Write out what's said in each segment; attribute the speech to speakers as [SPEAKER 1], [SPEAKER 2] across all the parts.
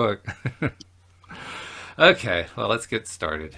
[SPEAKER 1] Book. Okay, well, let's get started.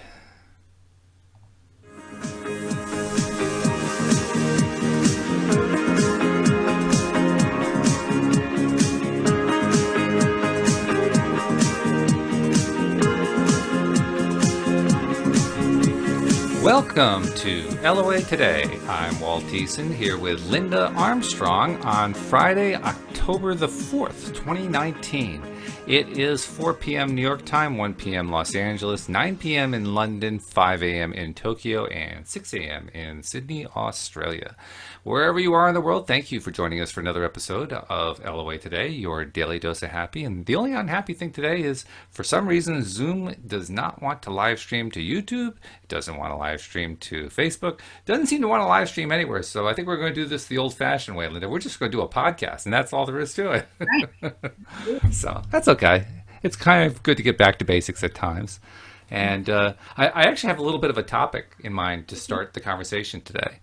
[SPEAKER 1] Welcome to LOA Today. I'm Walt here with Linda Armstrong on Friday, October the 4th, 2019. It is 4 p.m. New York time, 1 p.m. Los Angeles, 9 p.m. in London, 5 a.m. in Tokyo, and 6 a.m. in Sydney, Australia. Wherever you are in the world, thank you for joining us for another episode of LOA Today, your daily dose of happy. And the only unhappy thing today is, for some reason, Zoom does not want to live stream to YouTube. It doesn't want to live stream to Facebook. It doesn't seem to want to live stream anywhere. So I think we're going to do this the old-fashioned way, Linda. We're just going to do a podcast, and that's all there is to it.
[SPEAKER 2] Right.
[SPEAKER 1] So that's okay. It's kind of good to get back to basics at times. And I actually have a little bit of a topic in mind to start the conversation today.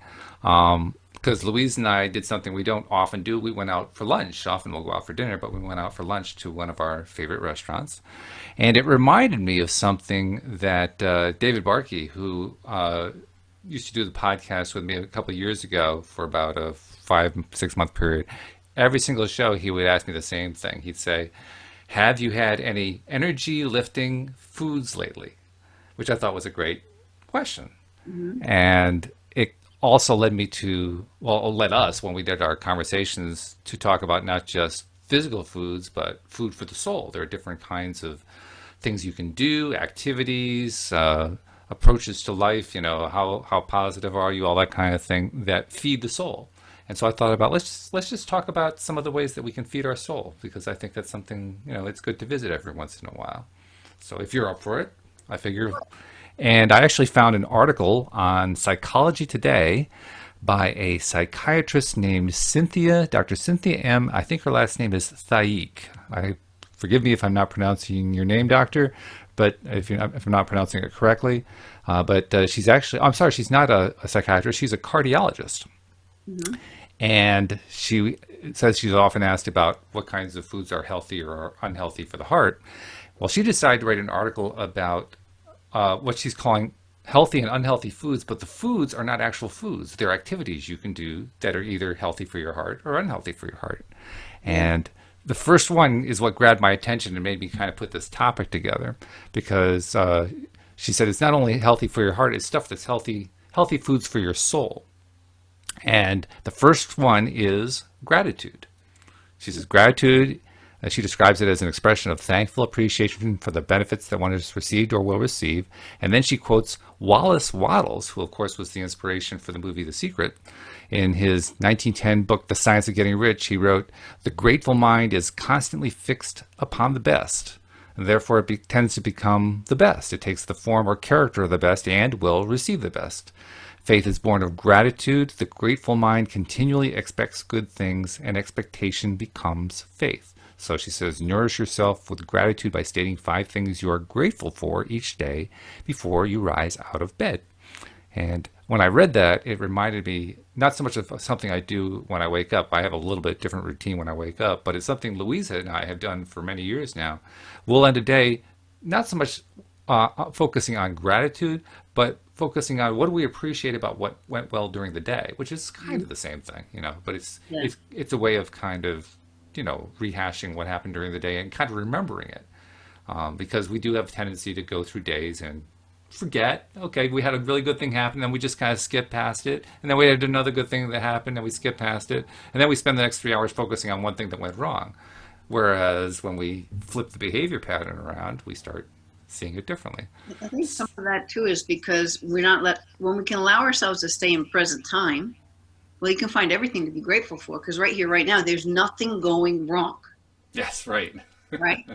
[SPEAKER 1] Because Louise and I did something we don't often do. We went out for lunch. Often we'll go out for dinner, but we went out for lunch to one of our favorite restaurants. And it reminded me of something that David Barkey, who used to do the podcast with me a couple of years ago for about a 5-6 month period, every single show he would ask me the same thing. He'd say, have you had any energy lifting foods lately? Which I thought was a great question.
[SPEAKER 2] Mm-hmm.
[SPEAKER 1] And it also led me to, well, led us when we did our conversations to talk about not just physical foods, but food for the soul. There are different kinds of things you can do, activities, approaches to life, how positive are you, all that kind of thing that feed the soul. And so I thought about let's just talk about some of the ways that we can feed our soul, because I think that's something, it's good to visit every once in a while. So if you're up for it, I figure. And I actually found an article on Psychology Today by a psychiatrist named Dr. Cynthia M. I think her last name is Thaik. Forgive me if I'm not pronouncing your name, doctor, but if I'm not pronouncing it correctly. But she's actually, I'm sorry, she's not a psychiatrist. She's a cardiologist.
[SPEAKER 2] Mm-hmm.
[SPEAKER 1] And she says she's often asked about what kinds of foods are healthy or unhealthy for the heart. Well, she decided to write an article about what she's calling healthy and unhealthy foods, but the foods are not actual foods. They're activities you can do that are either healthy for your heart or unhealthy for your heart. And the first one is what grabbed my attention and made me kind of put this topic together, because she said it's not only healthy for your heart, it's stuff that's healthy foods for your soul. And the first one is gratitude. She says gratitude, she describes it as an expression of thankful appreciation for the benefits that one has received or will receive. And then she quotes Wallace Wattles, who of course was the inspiration for the movie The Secret. In his 1910 book, The Science of Getting Rich, he wrote, "The grateful mind is constantly fixed upon the best, and therefore it tends to become the best. It takes the form or character of the best and will receive the best. Faith is born of gratitude. The grateful mind continually expects good things, and expectation becomes faith." So she says, nourish yourself with gratitude by stating 5 things you are grateful for each day before you rise out of bed. And when I read that, it reminded me not so much of something I do when I wake up. I have a little bit different routine when I wake up, but it's something Louisa and I have done for many years now. We'll end a day not so much focusing on gratitude, but focusing on what do we appreciate about what went well during the day, which is kind of the same thing, but it's a way of kind of, rehashing what happened during the day and kind of remembering it. Because we do have a tendency to go through days and forget, okay, we had a really good thing happen, then we just kind of skip past it. And then we had another good thing that happened and we skip past it. And then we spend the next 3 hours focusing on one thing that went wrong. Whereas when we flip the behavior pattern around, we start seeing it differently.
[SPEAKER 2] I think some of that too is because when we can allow ourselves to stay in present time, well, you can find everything to be grateful for, because right here, right now, there's nothing going wrong.
[SPEAKER 1] Yes, right.
[SPEAKER 2] Right?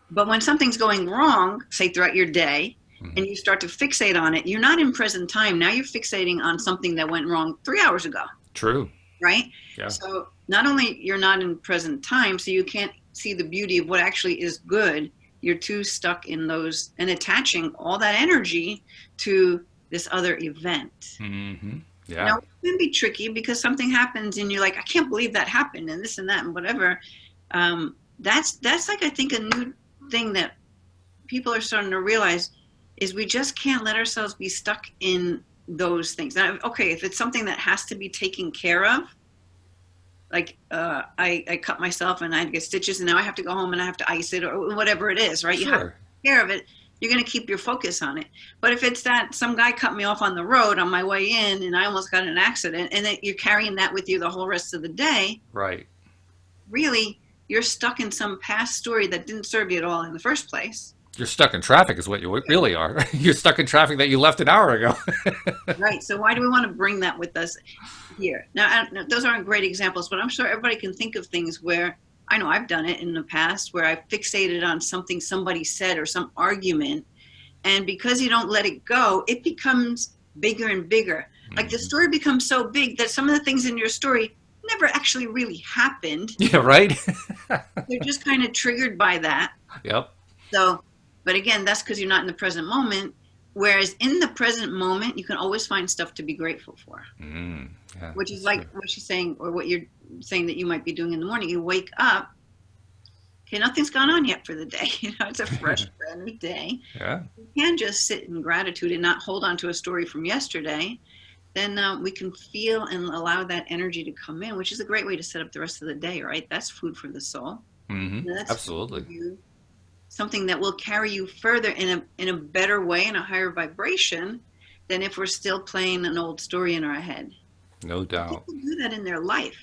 [SPEAKER 2] But when something's going wrong, say throughout your day, and you start to fixate on it, you're not in present time. Now you're fixating on something that went wrong 3 hours ago.
[SPEAKER 1] True.
[SPEAKER 2] Right?
[SPEAKER 1] Yeah.
[SPEAKER 2] So not only you're not in present time, so you can't see the beauty of what actually is good. You're too stuck in those and attaching all that energy to this other event.
[SPEAKER 1] Mm-hmm. Yeah.
[SPEAKER 2] Now, it can be tricky because something happens and you're like, I can't believe that happened and this and that and whatever. That's like, I think, a new thing that people are starting to realize is we just can't let ourselves be stuck in those things. Now, okay, if it's something that has to be taken care of, like I cut myself and I get stitches and now I have to go home and I have to ice it or whatever it is, right?
[SPEAKER 1] Sure.
[SPEAKER 2] You have to take care of it. You're going to keep your focus on it. But if it's that some guy cut me off on the road on my way in and I almost got in an accident, and that you're carrying that with you the whole rest of the day,
[SPEAKER 1] Right.
[SPEAKER 2] really, you're stuck in some past story that didn't serve you at all in the first place.
[SPEAKER 1] You're stuck in traffic is what you really are. You're stuck in traffic that you left an hour ago.
[SPEAKER 2] Right. So why do we want to bring that with us here? Now, those aren't great examples, but I'm sure everybody can think of things where, I know I've done it in the past, where I fixated on something somebody said or some argument. And because you don't let it go, it becomes bigger and bigger. Like the story becomes so big that some of the things in your story never actually really happened.
[SPEAKER 1] Yeah, right?
[SPEAKER 2] They're just kind of triggered by that.
[SPEAKER 1] Yep.
[SPEAKER 2] So, but again, that's because you're not in the present moment. Whereas in the present moment, you can always find stuff to be grateful for.
[SPEAKER 1] Yeah,
[SPEAKER 2] which is like what she's saying, or what you're saying that you might be doing in the morning. You wake up, okay, nothing's gone on yet for the day. It's a fresh, brand new day.
[SPEAKER 1] Yeah.
[SPEAKER 2] You can just sit in gratitude and not hold on to a story from yesterday. Then we can feel and allow that energy to come in, which is a great way to set up the rest of the day, right? That's food for the soul. That's
[SPEAKER 1] Absolutely.
[SPEAKER 2] Something that will carry you further in a better way, in a higher vibration, than if we're still playing an old story in our head.
[SPEAKER 1] No doubt.
[SPEAKER 2] People do that in their life.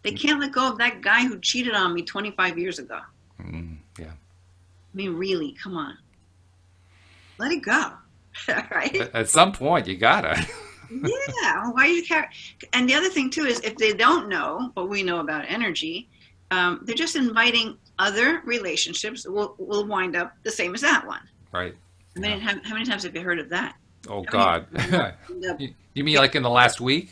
[SPEAKER 2] They can't let go of that guy who cheated on me 25 years ago.
[SPEAKER 1] Yeah.
[SPEAKER 2] I mean, really, come on. Let it go. Right?
[SPEAKER 1] At some point, you gotta.
[SPEAKER 2] Yeah. Why you care? And the other thing, too, is if they don't know what we know about energy, they're just inviting other relationships will wind up the same as that one.
[SPEAKER 1] Right.
[SPEAKER 2] I mean, how many times have you heard of that?
[SPEAKER 1] Oh, God. You mean like in the last week?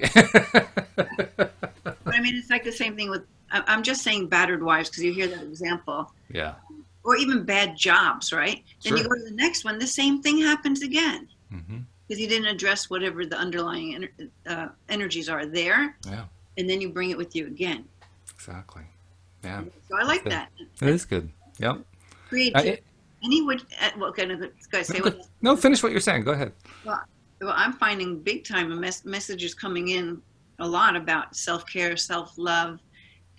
[SPEAKER 2] But I mean, it's like the same thing with, I'm just saying battered wives because you hear that example.
[SPEAKER 1] Yeah.
[SPEAKER 2] Or even bad jobs, right?
[SPEAKER 1] Sure.
[SPEAKER 2] Then you go to the next one, the same thing happens again. Because you didn't address whatever the underlying energies are there.
[SPEAKER 1] Yeah.
[SPEAKER 2] And then you bring it with you again.
[SPEAKER 1] Exactly. Yeah.
[SPEAKER 2] So I like that.
[SPEAKER 1] That is good. Yep.
[SPEAKER 2] Creativity. Well, okay, no, guys, say what.
[SPEAKER 1] No, finish what you're saying. Go ahead.
[SPEAKER 2] Well, I'm finding big time messages coming in a lot about self-care, self-love,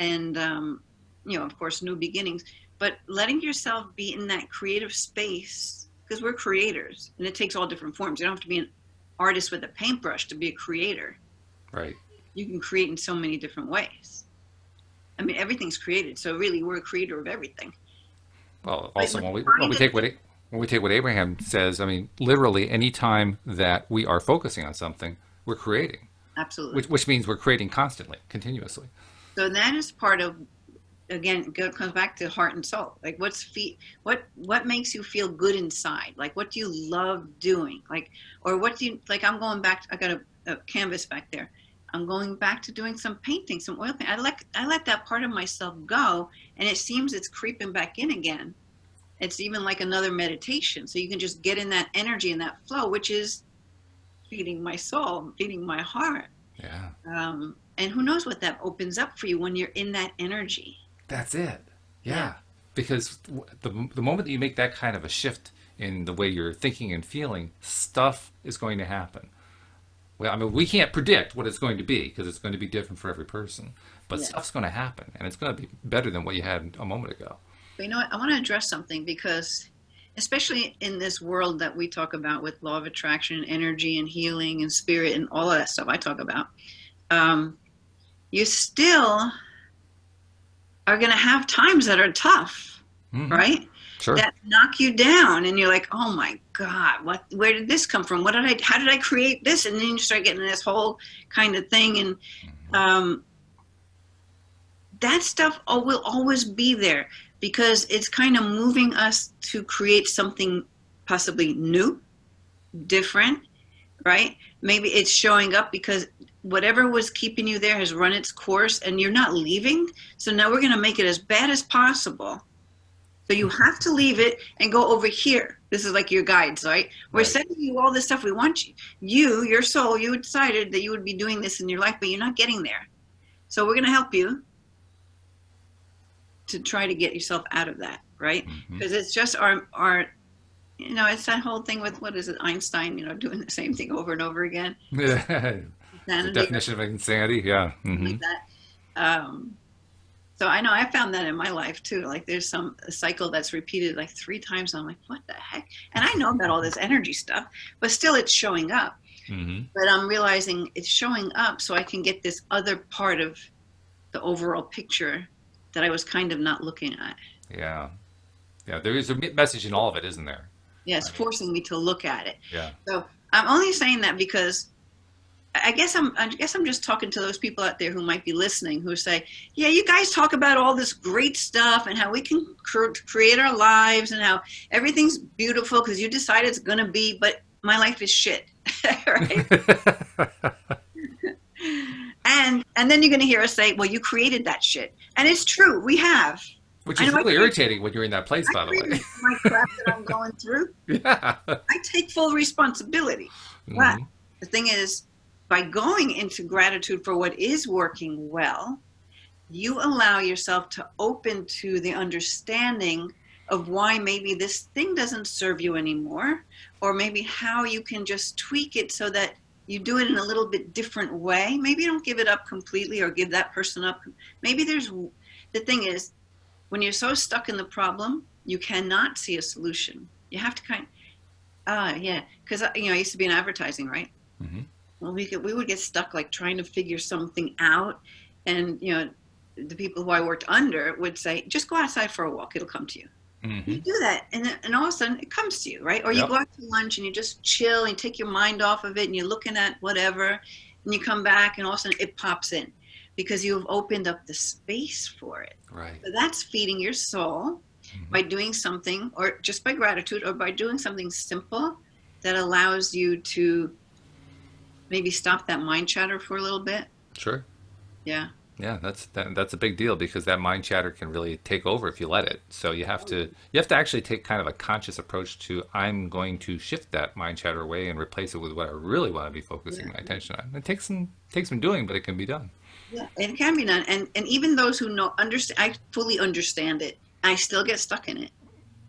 [SPEAKER 2] and, of course, new beginnings. But letting yourself be in that creative space, because we're creators, and it takes all different forms. You don't have to be an artist with a paintbrush to be a creator.
[SPEAKER 1] Right.
[SPEAKER 2] You can create in so many different ways. I mean, everything's created, so really, we're a creator of everything.
[SPEAKER 1] Well, also when we take what Abraham says, I mean, literally, any time that we are focusing on something, we're creating.
[SPEAKER 2] Absolutely.
[SPEAKER 1] Which means we're creating constantly, continuously.
[SPEAKER 2] So that is part of, again, it comes back to heart and soul. Like, what makes you feel good inside? Like, what do you love doing? Like, or what do you like? I'm going back. I got a canvas back there. I'm going back to doing some painting, some oil paint. I let that part of myself go, and it seems it's creeping back in again. It's even like another meditation. So you can just get in that energy and that flow, which is feeding my soul, feeding my heart.
[SPEAKER 1] Yeah.
[SPEAKER 2] And who knows what that opens up for you when you're in that energy.
[SPEAKER 1] That's it. Yeah. Because the moment that you make that kind of a shift in the way you're thinking and feeling, stuff is going to happen. Well, I mean, we can't predict what it's going to be because it's going to be different for every person. But stuff's going to happen, and it's going to be better than what you had a moment ago.
[SPEAKER 2] But you know what? I want to address something because, especially in this world that we talk about with law of attraction, energy, and healing, and spirit, and all of that stuff I talk about, you still are going to have times that are tough, right?
[SPEAKER 1] Sure.
[SPEAKER 2] That knock you down, and you're like, "Oh my God, where did this come from? How did I create this?" And then you start getting this whole kind of thing, and that stuff will always be there because it's kind of moving us to create something possibly new, different, right? Maybe it's showing up because whatever was keeping you there has run its course, and you're not leaving. So now we're going to make it as bad as possible. So you have to leave it and go over here. This is like your guides, right? We're sending you all this stuff we want your soul, you decided that you would be doing this in your life, but you're not getting there. So we're going to help you to try to get yourself out of that, right?
[SPEAKER 1] Hmm.
[SPEAKER 2] Because it's just our it's that whole thing with, what is it, Einstein, doing the same thing over and over again. Is it
[SPEAKER 1] The
[SPEAKER 2] insanity or
[SPEAKER 1] definition of insanity. Yeah.
[SPEAKER 2] something
[SPEAKER 1] Hmm.
[SPEAKER 2] like that? So I know I found that in my life too. Like there's some a cycle that's repeated like 3 times. I'm like, what the heck? And I know about all this energy stuff, but still it's showing up.
[SPEAKER 1] Hmm.
[SPEAKER 2] But I'm realizing it's showing up so I can get this other part of the overall picture that I was kind of not looking at.
[SPEAKER 1] Yeah. Yeah. There is a message in all of it, isn't there?
[SPEAKER 2] Yeah, it's
[SPEAKER 1] I mean,
[SPEAKER 2] forcing me to look at it.
[SPEAKER 1] yeah.
[SPEAKER 2] So I'm only saying that because I guess I'm just talking to those people out there who might be listening who say, "Yeah, you guys talk about all this great stuff and how we can create our lives and how everything's beautiful because you decide it's going to be, but my life is shit." Right? And then you're going to hear us say, "Well, you created that shit." And it's true, we have.
[SPEAKER 1] Which
[SPEAKER 2] I
[SPEAKER 1] is
[SPEAKER 2] know
[SPEAKER 1] really irritating when you're in that place,
[SPEAKER 2] I
[SPEAKER 1] by the way.
[SPEAKER 2] created my crap that I'm going through.
[SPEAKER 1] Yeah.
[SPEAKER 2] I take full responsibility. But
[SPEAKER 1] Hmm.
[SPEAKER 2] the thing is, by going into gratitude for what is working well, you allow yourself to open to the understanding of why maybe this thing doesn't serve you anymore, or maybe how you can just tweak it so that you do it in a little bit different way. Maybe you don't give it up completely or give that person up. Maybe the thing is, when you're so stuck in the problem, you cannot see a solution. You have to yeah, because I used to be in advertising, right?
[SPEAKER 1] Hmm.
[SPEAKER 2] Well, we would get stuck like trying to figure something out, and the people who I worked under would say, "Just go outside for a walk; it'll come to you." You
[SPEAKER 1] Hmm.
[SPEAKER 2] do that, and all of a sudden it comes to you, right? Or you
[SPEAKER 1] Yep.
[SPEAKER 2] go out to lunch and you just chill and you take your mind off of it, and you're looking at whatever, and you come back, and all of a sudden it pops in because you've opened up the space for it.
[SPEAKER 1] Right.
[SPEAKER 2] So that's feeding your soul
[SPEAKER 1] Hmm.
[SPEAKER 2] by doing something, or just by gratitude, or by doing something simple that allows you to maybe stop that mind chatter for a little bit.
[SPEAKER 1] Sure.
[SPEAKER 2] Yeah.
[SPEAKER 1] Yeah, that's a big deal because that mind chatter can really take over if you let it. So you have to actually take kind of a conscious approach to I'm going to shift that mind chatter away and replace it with what I really want to be focusing
[SPEAKER 2] Yeah.
[SPEAKER 1] my attention on. It takes some doing, but it can be done.
[SPEAKER 2] Yeah. It can be done. And even those who know, understand, I fully understand it. I still get stuck in it.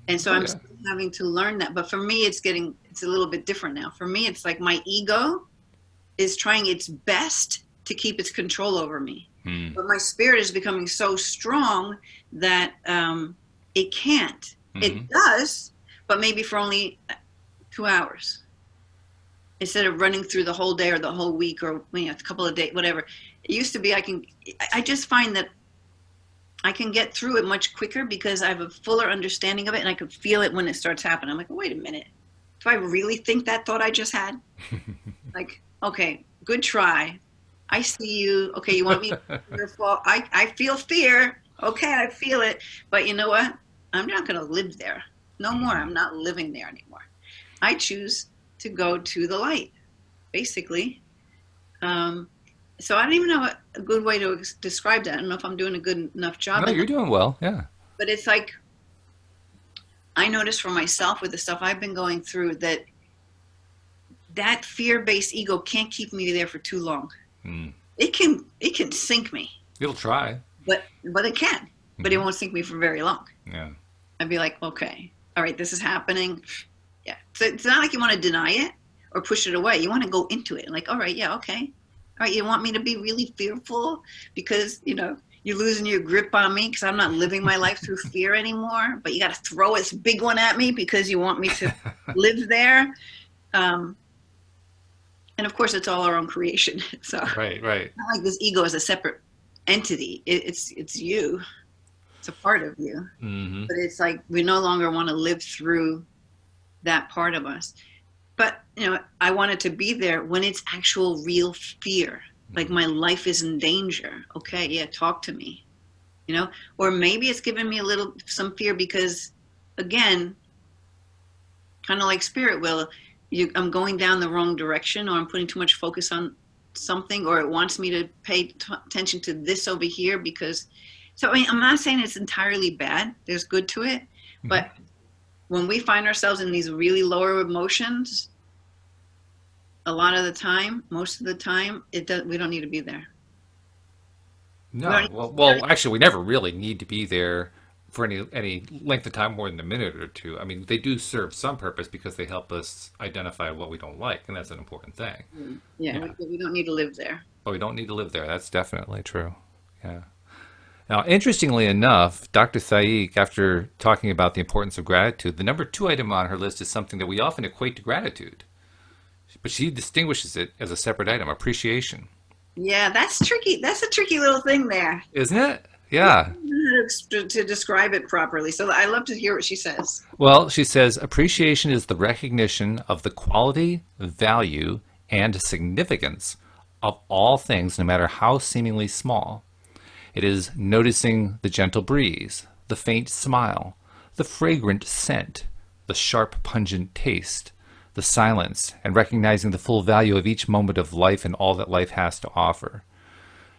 [SPEAKER 2] And so
[SPEAKER 1] Oh
[SPEAKER 2] I'm
[SPEAKER 1] yeah.
[SPEAKER 2] still having to learn that. But for me, it's a little bit different now. For me, it's like my ego is trying its best to keep its control over me.
[SPEAKER 1] Hmm.
[SPEAKER 2] But my spirit is becoming so strong that it can't.
[SPEAKER 1] Hmm.
[SPEAKER 2] It does, but maybe for only 2 hours instead of running through the whole day or the whole week or a couple of days, whatever. It used to be I just find that I can get through it much quicker because I have a fuller understanding of it and I can feel it when it starts happening. I'm like, wait a minute. Do I really think that thought I just had? Like, okay, good try. I see you. Okay, you want me to be fearful? I feel fear. Okay, I feel it. But you know what? I'm not going to live there. No more.
[SPEAKER 1] Hmm.
[SPEAKER 2] I'm not living there anymore. I choose to go to the light, basically. Um, so I don't even know a good way to describe that. I don't know if I'm doing a good enough job
[SPEAKER 1] No,
[SPEAKER 2] in
[SPEAKER 1] you're
[SPEAKER 2] that.
[SPEAKER 1] doing well. Yeah.
[SPEAKER 2] But it's like I notice for myself with the stuff I've been going through that fear-based ego can't keep me there for too long.
[SPEAKER 1] Hmm.
[SPEAKER 2] It can sink me,
[SPEAKER 1] It'll try.
[SPEAKER 2] but it can, but it
[SPEAKER 1] Hmm.
[SPEAKER 2] won't sink me for very long.
[SPEAKER 1] Yeah.
[SPEAKER 2] I'd be like, okay, all right, this is happening. Yeah. So it's not like you want to deny it or push it away. You want to go into it. Like, all right, yeah, okay. All right, you want me to be really fearful because, you're losing your grip on me because I'm not living my life through fear anymore, but you got to throw this big one at me because you want me to live there. Um, and of course, it's all our own creation. So it's
[SPEAKER 1] Right. Right.
[SPEAKER 2] not like this ego is a separate entity. It's you. It's a part of you.
[SPEAKER 1] Hmm.
[SPEAKER 2] But it's like we no longer want to live through that part of us. But I want it to be there when it's actual real fear. Like my life is in danger. Okay, yeah, talk to me. Or maybe it's giving me some fear because, again, kind of like spirit will, I'm going down the wrong direction, or I'm putting too much focus on something, or it wants me to pay attention to this over here because. So I mean, I'm not saying it's entirely bad. There's good to it,
[SPEAKER 1] Hmm.
[SPEAKER 2] but when we find ourselves in these really lower emotions, a lot of the time, most of the time, we don't need to be there. We don't,
[SPEAKER 1] No. Well, actually, we never really need to be there for any length of time more than a minute or two. I mean, they do serve some purpose because they help us identify what we don't like, and that's an important thing.
[SPEAKER 2] Yeah,
[SPEAKER 1] Yeah,
[SPEAKER 2] we don't need to live there.
[SPEAKER 1] but we don't need to live there. That's definitely true. Yeah. Now, interestingly enough, Dr. Saik, after talking about the importance of gratitude, the number 2 item on her list is something that we often equate to gratitude, but she distinguishes it as a separate item: appreciation.
[SPEAKER 2] Yeah, that's tricky. That's a tricky little thing there.
[SPEAKER 1] Isn't it?
[SPEAKER 2] Yeah, I
[SPEAKER 1] Yeah.
[SPEAKER 2] don't know how to describe it properly. So I love to hear what she says.
[SPEAKER 1] Well, she says appreciation is the recognition of the quality, value, and significance of all things, no matter how seemingly small. It is noticing the gentle breeze, the faint smile, the fragrant scent, the sharp, pungent taste, the silence, and recognizing the full value of each moment of life and all that life has to offer.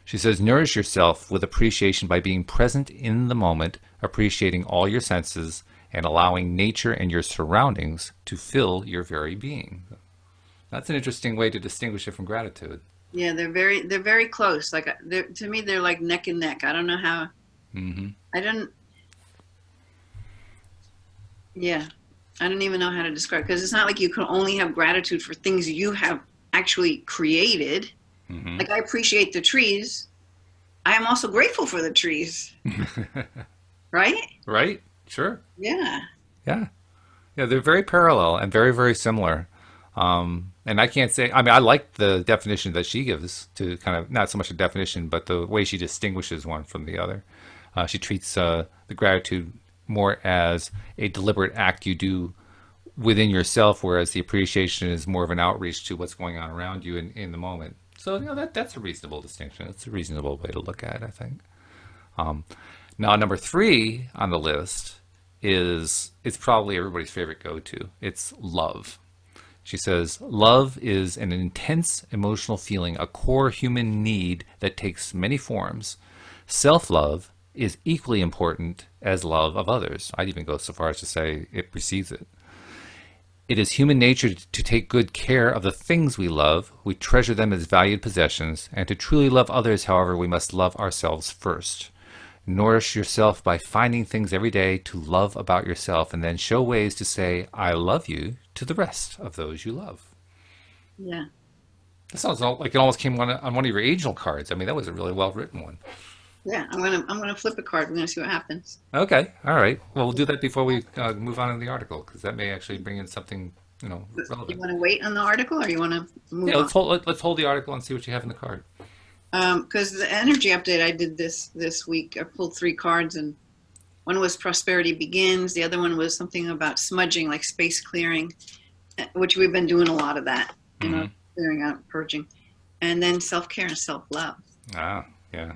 [SPEAKER 1] She says, nourish yourself with appreciation by being present in the moment, appreciating all your senses, and allowing nature and your surroundings to fill your very being. That's an interesting way to distinguish it from gratitude.
[SPEAKER 2] Yeah, they're very close. Like to me, they're like neck and neck. I don't know how.
[SPEAKER 1] Mm-hmm.
[SPEAKER 2] I don't. Yeah, I don't even know how to describe, because it's not like you can only have gratitude for things you have actually created.
[SPEAKER 1] Mm-hmm.
[SPEAKER 2] Like I appreciate the trees. I am also grateful for the trees. Right?
[SPEAKER 1] Right? Sure.
[SPEAKER 2] Yeah.
[SPEAKER 1] Yeah. Yeah, they're very parallel and very, very similar. And I can't say, I mean, I like the definition that she gives to kind of, not so much a definition, but the way she distinguishes one from the other. She treats the gratitude more as a deliberate act you do within yourself, whereas the appreciation is more of an outreach to what's going on around you in the moment. So, that's a reasonable distinction. It's a reasonable way to look at it, I think. Now, number 3 on the list it's probably everybody's favorite go-to. It's love. She says, love is an intense emotional feeling, a core human need that takes many forms. Self-love is equally important as love of others. I'd even go so far as to say it precedes it. It is human nature to take good care of the things we love. We treasure them as valued possessions, and to truly love others, however, we must love ourselves first. Nourish yourself by finding things every day to love about yourself, and then show ways to say, I love you, to the rest of those you love.
[SPEAKER 2] Yeah.
[SPEAKER 1] That sounds like it almost came on one of your angel cards. I mean, that was a really well-written one.
[SPEAKER 2] Yeah. I'm gonna flip a card. We're gonna see what happens.
[SPEAKER 1] Okay, all right. Well, we'll do that before we move on in the article, because that may actually bring in something,
[SPEAKER 2] You
[SPEAKER 1] relevant.
[SPEAKER 2] want to wait on the article, or you want to move
[SPEAKER 1] Yeah,
[SPEAKER 2] on?
[SPEAKER 1] let's hold the article and see what you have in the card.
[SPEAKER 2] Because the energy update I did this week, I pulled 3 cards, and one was prosperity begins. The other one was something about smudging, like space clearing, which we've been doing a lot of that,
[SPEAKER 1] Mm-hmm.
[SPEAKER 2] clearing out, purging, and then self-care and self-love.
[SPEAKER 1] Ah, yeah.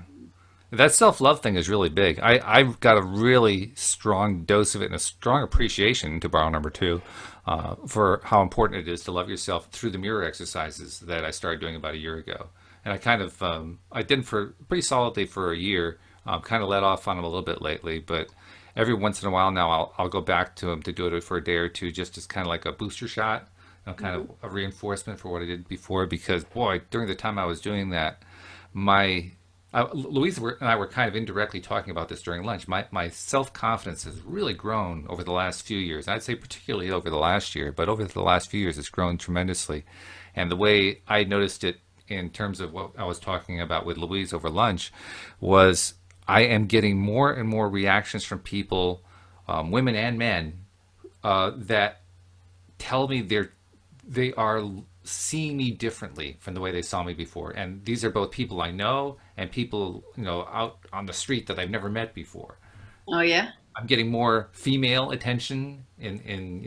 [SPEAKER 1] That self-love thing is really big. I've got a really strong dose of it and a strong appreciation, to borrow number 2, for how important it is to love yourself through the mirror exercises that I started doing about a year ago. And I kind of, I did them for pretty solidly for a year, kind of let off on them a little bit lately, but every once in a while now I'll go back to them to do it for a day or two, just as kind of like a booster shot, kind of a reinforcement for what I did before, because boy, during the time I was doing that, Louise and I were kind of indirectly talking about this during lunch. My self-confidence has really grown over the last few years. I'd say particularly over the last year, but over the last few years it's grown tremendously. And the way I noticed it in terms of what I was talking about with Louise over lunch was I am getting more and more reactions from people, women and men, that tell me they are seeing me differently from the way they saw me before. And these are both people I know and people, out on the street that I've never met before.
[SPEAKER 2] Oh yeah.
[SPEAKER 1] I'm getting more female attention in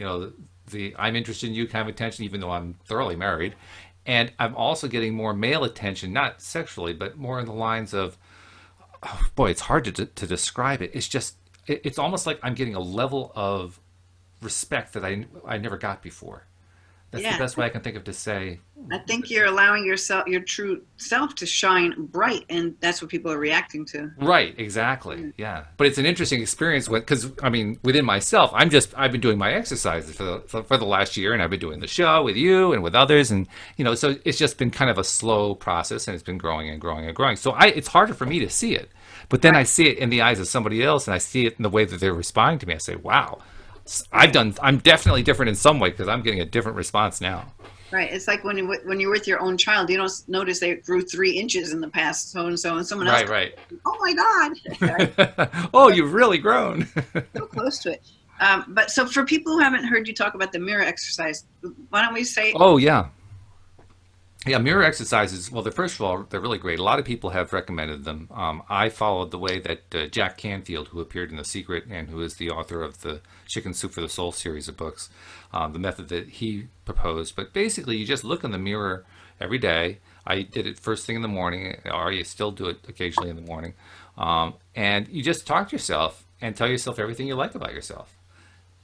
[SPEAKER 1] the I'm interested in you kind of attention, even though I'm thoroughly married. And I'm also getting more male attention, not sexually, but more in the lines of, oh, boy, it's hard to describe it. It's just, it's almost like I'm getting a level of respect that I never got before. That's the
[SPEAKER 2] Yeah.
[SPEAKER 1] best way I can think of to say.
[SPEAKER 2] I think you're allowing yourself, your true self, to shine bright, and that's what people are reacting to.
[SPEAKER 1] Right, exactly. Yeah. But it's an interesting experience because I mean, within myself, I've been doing my exercises for the last year, and I've been doing the show with you and with others, and so it's just been kind of a slow process, and it's been growing and growing and growing. So it's harder for me to see it. But then I
[SPEAKER 2] Right.
[SPEAKER 1] see it in the eyes of somebody else, and I see it in the way that they're responding to me. I say, "Wow, I'm definitely different in some way because I'm getting a different response now."
[SPEAKER 2] Right. It's like when you're with your own child, you don't notice they grew 3 inches in the past, so and so, and someone else.
[SPEAKER 1] Right, right.
[SPEAKER 2] Oh my God! Right?
[SPEAKER 1] Oh, you've really grown.
[SPEAKER 2] So close to it. But so for people who haven't heard you talk about the mirror exercise, why don't we say?
[SPEAKER 1] Oh, yeah. Yeah, mirror exercises. Well, first of all, they're really great. A lot of people have recommended them. I followed the way that Jack Canfield, who appeared in The Secret and who is the author of the Chicken Soup for the Soul series of books, the method that he proposed. But basically, you just look in the mirror every day. I did it first thing in the morning, or I still do it occasionally in the morning. And you just talk to yourself and tell yourself everything you like about yourself.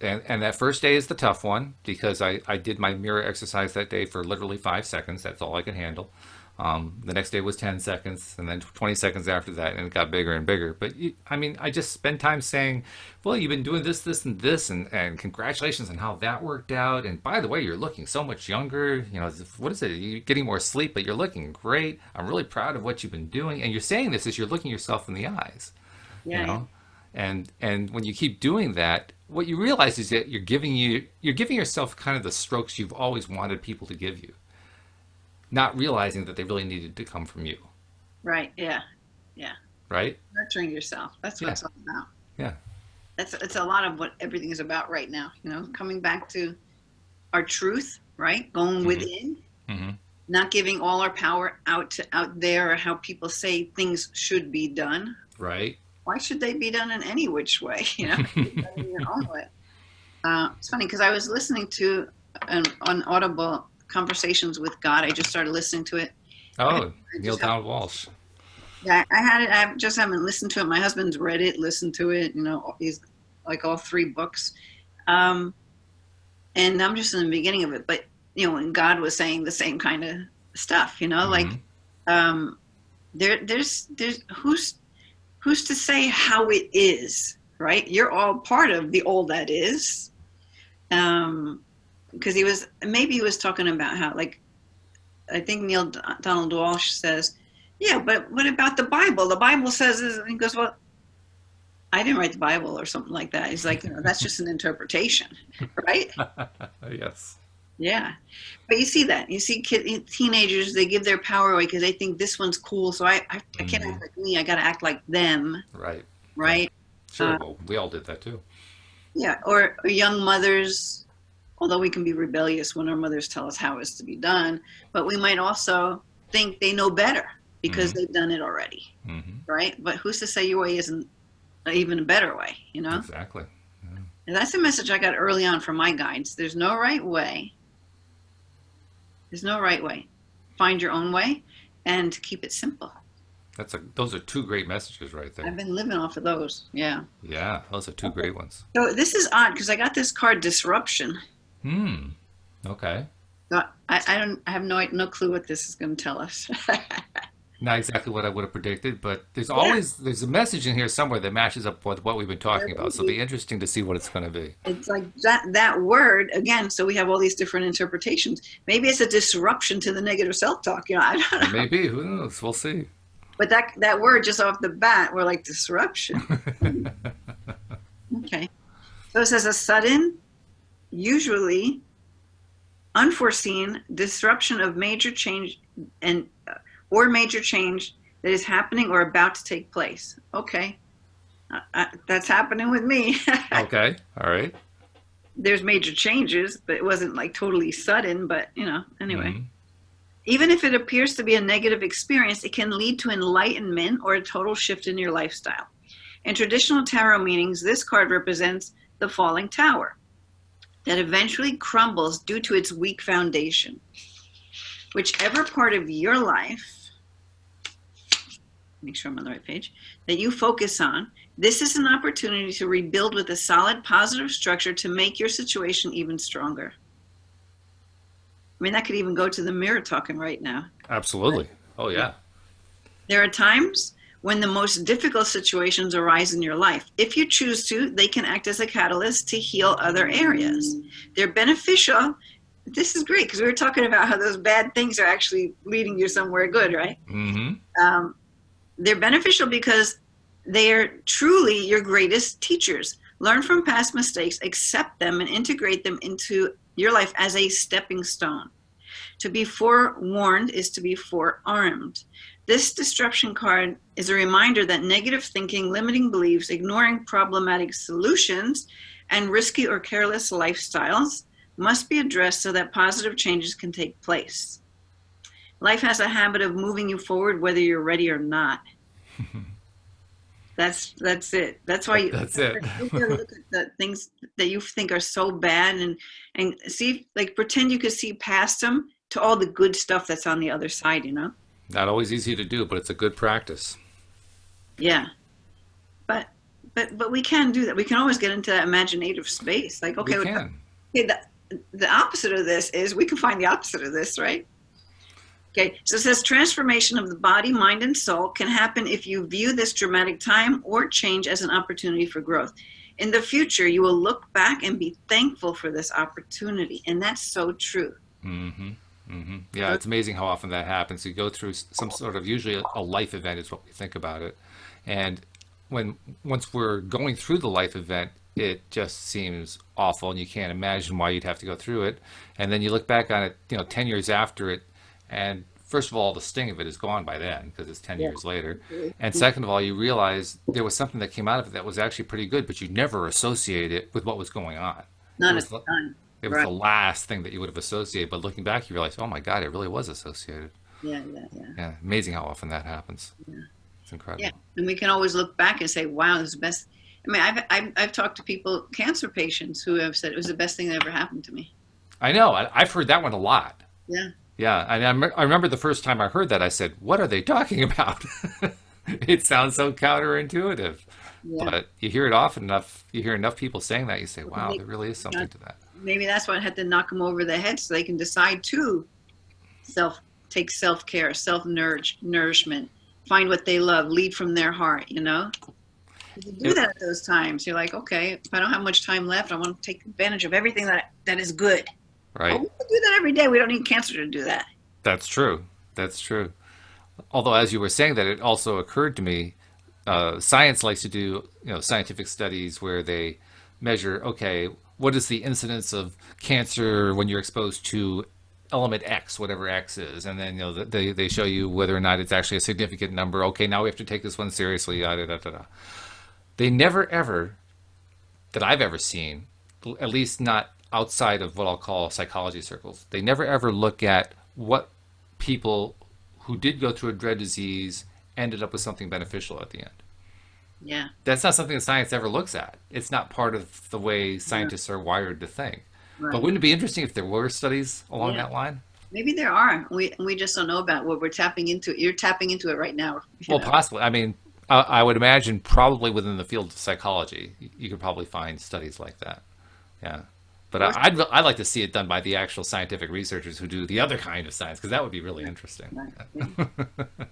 [SPEAKER 1] And that first day is the tough one because I did my mirror exercise that day for literally 5 seconds. That's all I could handle. The next day was 10 seconds, and then 20 seconds after that, and it got bigger and bigger. But I mean, I just spend time saying, well, you've been doing this, this, and this, and congratulations on how that worked out. And by the way, you're looking so much younger. What is it? You're getting more sleep, but you're looking great. I'm really proud of what you've been doing. And you're saying this as you're looking yourself in the eyes, you
[SPEAKER 2] Yeah.
[SPEAKER 1] know? And when you keep doing that, what you realize is that you're giving yourself kind of the strokes you've always wanted people to give you, not realizing that they really needed to come from you.
[SPEAKER 2] Right. Yeah. Yeah.
[SPEAKER 1] Right?
[SPEAKER 2] Nurturing yourself. That's what
[SPEAKER 1] Yeah.
[SPEAKER 2] it's all about.
[SPEAKER 1] Yeah.
[SPEAKER 2] It's a lot of what everything is about right now. Coming back to our truth, right? Going within,
[SPEAKER 1] Hmm.
[SPEAKER 2] not giving all our power out there, or how people say things should be done.
[SPEAKER 1] Right.
[SPEAKER 2] Why should they be done in any which way? Be done in your own way. It's funny because I was listening to on Audible Conversations with God. I just started listening to it.
[SPEAKER 1] Oh,
[SPEAKER 2] I
[SPEAKER 1] Neil
[SPEAKER 2] just have-
[SPEAKER 1] Donald Walsh.
[SPEAKER 2] Yeah, I had it. I just haven't listened to it. My husband's read it, listened to it. He's like all 3 books, and I'm just in the beginning of it. But when God was saying the same kind of stuff, like there's who's to say how it is, right? You're all part of the all that is. Because he was talking about how, like, I think Neil Donald Walsh says, yeah, but what about the Bible? The Bible says this, and he goes, well, I didn't write the Bible or something like that. He's like, that's just an interpretation, right?
[SPEAKER 1] Yes.
[SPEAKER 2] Yeah. But you see that. You see teenagers, they give their power away because they think this one's cool, so I can't act like me. I got to act like them,
[SPEAKER 1] Right.
[SPEAKER 2] right?
[SPEAKER 1] Sure. Well, we all did that too.
[SPEAKER 2] Yeah. Or young mothers, although we can be rebellious when our mothers tell us how it's to be done, but we might also think they know better because they've done it already, right? But who's to say your way isn't even a better way,
[SPEAKER 1] Exactly. Yeah.
[SPEAKER 2] And that's a message I got early on from my guides. There's no right way. There's no right way. Find your own way and keep it simple.
[SPEAKER 1] Those are 2 great messages right there.
[SPEAKER 2] I've been living off of those. Yeah.
[SPEAKER 1] Yeah, those are 2 great ones.
[SPEAKER 2] So this is odd because I got this card, Disruption.
[SPEAKER 1] Okay.
[SPEAKER 2] So I have no clue what this is going to tell us.
[SPEAKER 1] Not exactly what I would have predicted, but there's a message in here somewhere that matches up with what we've been talking about. So it'll be interesting to see what it's going to be.
[SPEAKER 2] It's like that word again. So we have all these different interpretations. Maybe it's a disruption to the negative self-talk. I don't know.
[SPEAKER 1] Maybe. Who knows? We'll see.
[SPEAKER 2] But that word just off the bat, we're like disruption. Okay. So it says a sudden, usually unforeseen disruption of major change or major change that is happening or about to take place. Okay. That's happening with me.
[SPEAKER 1] Okay. All right.
[SPEAKER 2] There's major changes, but it wasn't like totally sudden, but anyway. Even if it appears to be a negative experience, it can lead to enlightenment or a total shift in your lifestyle. In traditional tarot meanings, this card represents the falling tower that eventually crumbles due to its weak foundation. Whichever part of your life, make sure I'm on the right page, that you focus on, this is an opportunity to rebuild with a solid, positive structure to make your situation even stronger. I mean, that could even go to the mirror talking right now.
[SPEAKER 1] Absolutely. Oh, yeah.
[SPEAKER 2] There are times when the most difficult situations arise in your life. If you choose to, they can act as a catalyst to heal other areas. They're beneficial. This is great because we were talking about how those bad things are actually leading you somewhere good, right?
[SPEAKER 1] Mm-hmm.
[SPEAKER 2] They're beneficial because they are truly your greatest teachers. Learn from past mistakes, accept them, and integrate them into your life as a stepping stone. To be forewarned is to be forearmed. This disruption card is a reminder that negative thinking, limiting beliefs, ignoring problematic solutions, and risky or careless lifestyles must be addressed so that positive changes can take place. Life has a habit of moving you forward whether you're ready or not. That's it. That's why you
[SPEAKER 1] That's it.
[SPEAKER 2] look at the things that you think are so bad and see, like, pretend you could see past them to all the good stuff that's on the other side, you know?
[SPEAKER 1] Not always easy to do, but it's a good practice.
[SPEAKER 2] Yeah. But we can do that. We can always get into that imaginative space. Like, okay,
[SPEAKER 1] We can.
[SPEAKER 2] okay, the opposite of this is we can find the opposite of this, right? Okay, so it says transformation of the body, mind, and soul can happen if you view this dramatic time or change as an opportunity for growth. In the future, you will look back and be thankful for this opportunity. And that's so true.
[SPEAKER 1] Mm-hmm. Mm-hmm. Yeah, it's amazing how often that happens. You go through some sort of, usually a life event is what we think about it. And once we're going through the life event, it just seems awful and you can't imagine why you'd have to go through it. And then you look back on it, 10 years after it, and first of all, the sting of it is gone by then because it's 10 years later. And second of all, you realize there was something that came out of it that was actually pretty good, but you never associate it with what was going on.
[SPEAKER 2] Not
[SPEAKER 1] It
[SPEAKER 2] at
[SPEAKER 1] was
[SPEAKER 2] the time.
[SPEAKER 1] it was
[SPEAKER 2] Right.
[SPEAKER 1] the last thing that you would have associated, but looking back, you realize, oh my God, it really was associated.
[SPEAKER 2] Yeah, yeah, yeah.
[SPEAKER 1] Yeah, amazing how often that happens.
[SPEAKER 2] Yeah.
[SPEAKER 1] It's incredible.
[SPEAKER 2] Yeah, and we can always look back and say, "Wow, this is the best." I mean, I've talked to people, cancer patients, who have said it was the best thing that ever happened to me.
[SPEAKER 1] I know. I've heard that one a lot.
[SPEAKER 2] Yeah,
[SPEAKER 1] Yeah, and I remember the first time I heard that, I said, "What are they talking about?" It sounds so counterintuitive,
[SPEAKER 2] yeah.
[SPEAKER 1] but you hear it often enough. You hear enough people saying that, you say, "Wow,
[SPEAKER 2] Maybe,
[SPEAKER 1] there really is something to that."
[SPEAKER 2] maybe that's why I had to knock them over the head so they can decide to take self care, self nourishment, find what they love, lead from their heart. You know, you do
[SPEAKER 1] It-
[SPEAKER 2] that at those times. You're like, okay, if I don't have much time left, I want to take advantage of everything that is good. Oh,
[SPEAKER 1] right?
[SPEAKER 2] we can do that every day. We don't need cancer to do that.
[SPEAKER 1] That's true. That's true. Although, as you were saying that, it also occurred to me, science likes to do, scientific studies where they measure, okay, what is the incidence of cancer when you're exposed to element X, whatever X is, and then they show you whether or not it's actually a significant number. Okay, now we have to take this one seriously. Da, da, da, da. They never ever, that I've ever seen, at least not outside of what I'll call psychology circles, they never ever look at what people who did go through a dread disease ended up with something beneficial at the end.
[SPEAKER 2] Yeah,
[SPEAKER 1] That's not something that science ever looks at. It's not part of the way
[SPEAKER 2] yeah,
[SPEAKER 1] scientists are wired to think. But
[SPEAKER 2] right.
[SPEAKER 1] wouldn't it be interesting if there were studies along
[SPEAKER 2] Yeah,
[SPEAKER 1] that line?
[SPEAKER 2] maybe there are. We just don't know about what we're tapping into. You're tapping into it right now.
[SPEAKER 1] Well, possibly. I mean, I would imagine probably within the field of psychology, you could probably find studies like that. Yeah. But
[SPEAKER 2] Or-
[SPEAKER 1] I'd like to see it done by the actual scientific researchers who do the other kind of science, because that would be really interesting.
[SPEAKER 2] right, yeah.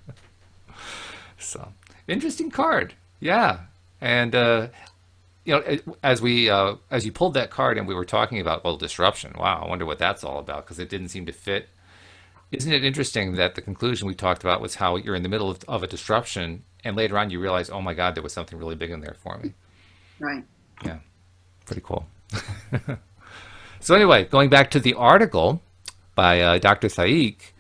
[SPEAKER 1] So, interesting card. Yeah. And, as you pulled that card and we were talking about, well, disruption. Wow, I wonder what that's all about because it didn't seem to fit. Isn't it interesting that the conclusion we talked about was how you're in the middle of a disruption and later on you realize, oh my God, there was something really big in there for me.
[SPEAKER 2] Right.
[SPEAKER 1] Yeah, pretty cool. So anyway, going back to the article by Dr. Thaik,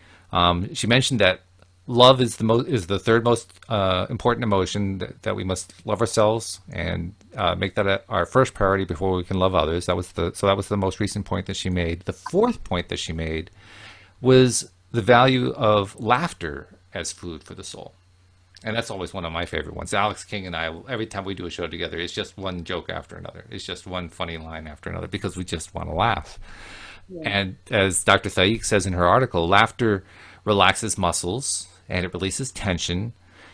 [SPEAKER 1] she mentioned that love is the third most important emotion, that we must love ourselves and make that our first priority before we can love others. That was the most recent point that she made. The fourth point that she made was the value of laughter as food for the soul. And that's always one of my favorite ones. Alex King and I, every time we do a show together, it's just one joke after another. It's just one funny line after another because we just want to laugh.
[SPEAKER 2] Yeah.
[SPEAKER 1] And as Dr. Thaik says in her article, laughter relaxes muscles and it releases tension.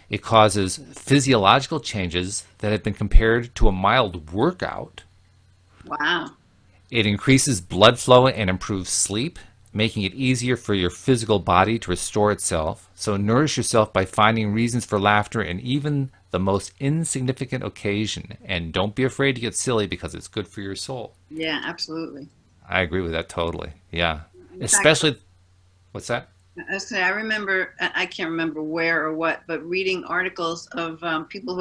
[SPEAKER 1] It causes physiological changes that have been compared to a mild workout.
[SPEAKER 2] Wow.
[SPEAKER 1] It increases blood flow and improves sleep. making it easier for your physical body to restore itself. So nourish yourself by finding reasons for laughter in even the most insignificant occasion. And don't be afraid to get silly because it's good for your soul.
[SPEAKER 2] Yeah, absolutely.
[SPEAKER 1] I agree with that totally. Yeah.
[SPEAKER 2] In fact,
[SPEAKER 1] Especially, what's that?
[SPEAKER 2] I remember, I can't remember where or what, but reading articles of people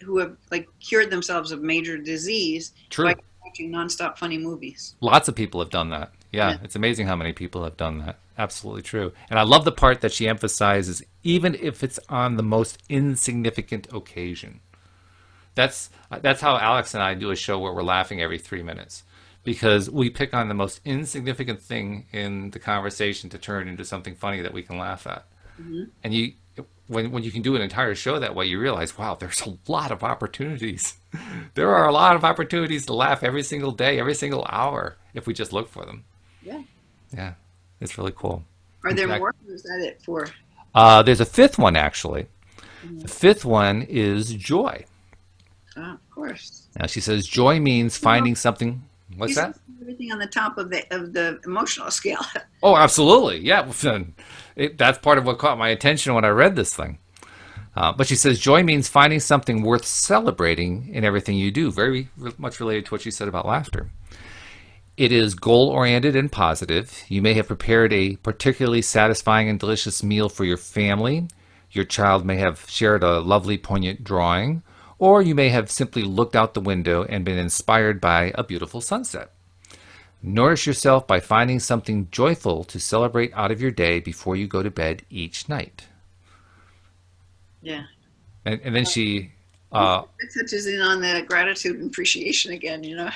[SPEAKER 2] who have like cured themselves of major disease by
[SPEAKER 1] True.
[SPEAKER 2] watching nonstop funny movies.
[SPEAKER 1] Lots of people have done that.
[SPEAKER 2] Yeah.
[SPEAKER 1] Yeah, it's amazing how many people have done that. Absolutely true. And I love the part that she emphasizes, even if it's on the most insignificant occasion. That's how Alex and I do a show where we're laughing every 3 minutes, because we pick on the most insignificant thing in the conversation to turn into something funny that we can laugh at.
[SPEAKER 2] Hmm.
[SPEAKER 1] And when you can do an entire show that way, you realize, wow, there's a lot of opportunities. There are a lot of opportunities to laugh every single day, every single hour, if we just look for them.
[SPEAKER 2] Yeah.
[SPEAKER 1] Yeah, it's really cool.
[SPEAKER 2] Are
[SPEAKER 1] In
[SPEAKER 2] there
[SPEAKER 1] fact,
[SPEAKER 2] more? Or is that it for?
[SPEAKER 1] there's a fifth one, actually. The
[SPEAKER 2] Mhm.
[SPEAKER 1] fifth one is joy.
[SPEAKER 2] Oh, of course.
[SPEAKER 1] Now, she says joy means
[SPEAKER 2] You know,
[SPEAKER 1] finding something. What's
[SPEAKER 2] she's
[SPEAKER 1] that?
[SPEAKER 2] everything on the top of the emotional scale.
[SPEAKER 1] Oh, absolutely. Yeah. That's part of what caught my attention when I read this thing. But she says joy means finding something worth celebrating in everything you do. Very much related to what she said about laughter. It is goal-oriented and positive. You may have prepared a particularly satisfying and delicious meal for your family. Your child may have shared a lovely, poignant drawing. Or you may have simply looked out the window and been inspired by a beautiful sunset. Nourish yourself by finding something joyful to celebrate out of your day before you go to bed each night.
[SPEAKER 2] Yeah.
[SPEAKER 1] And then she,
[SPEAKER 2] It touches in on the gratitude and appreciation again, you know.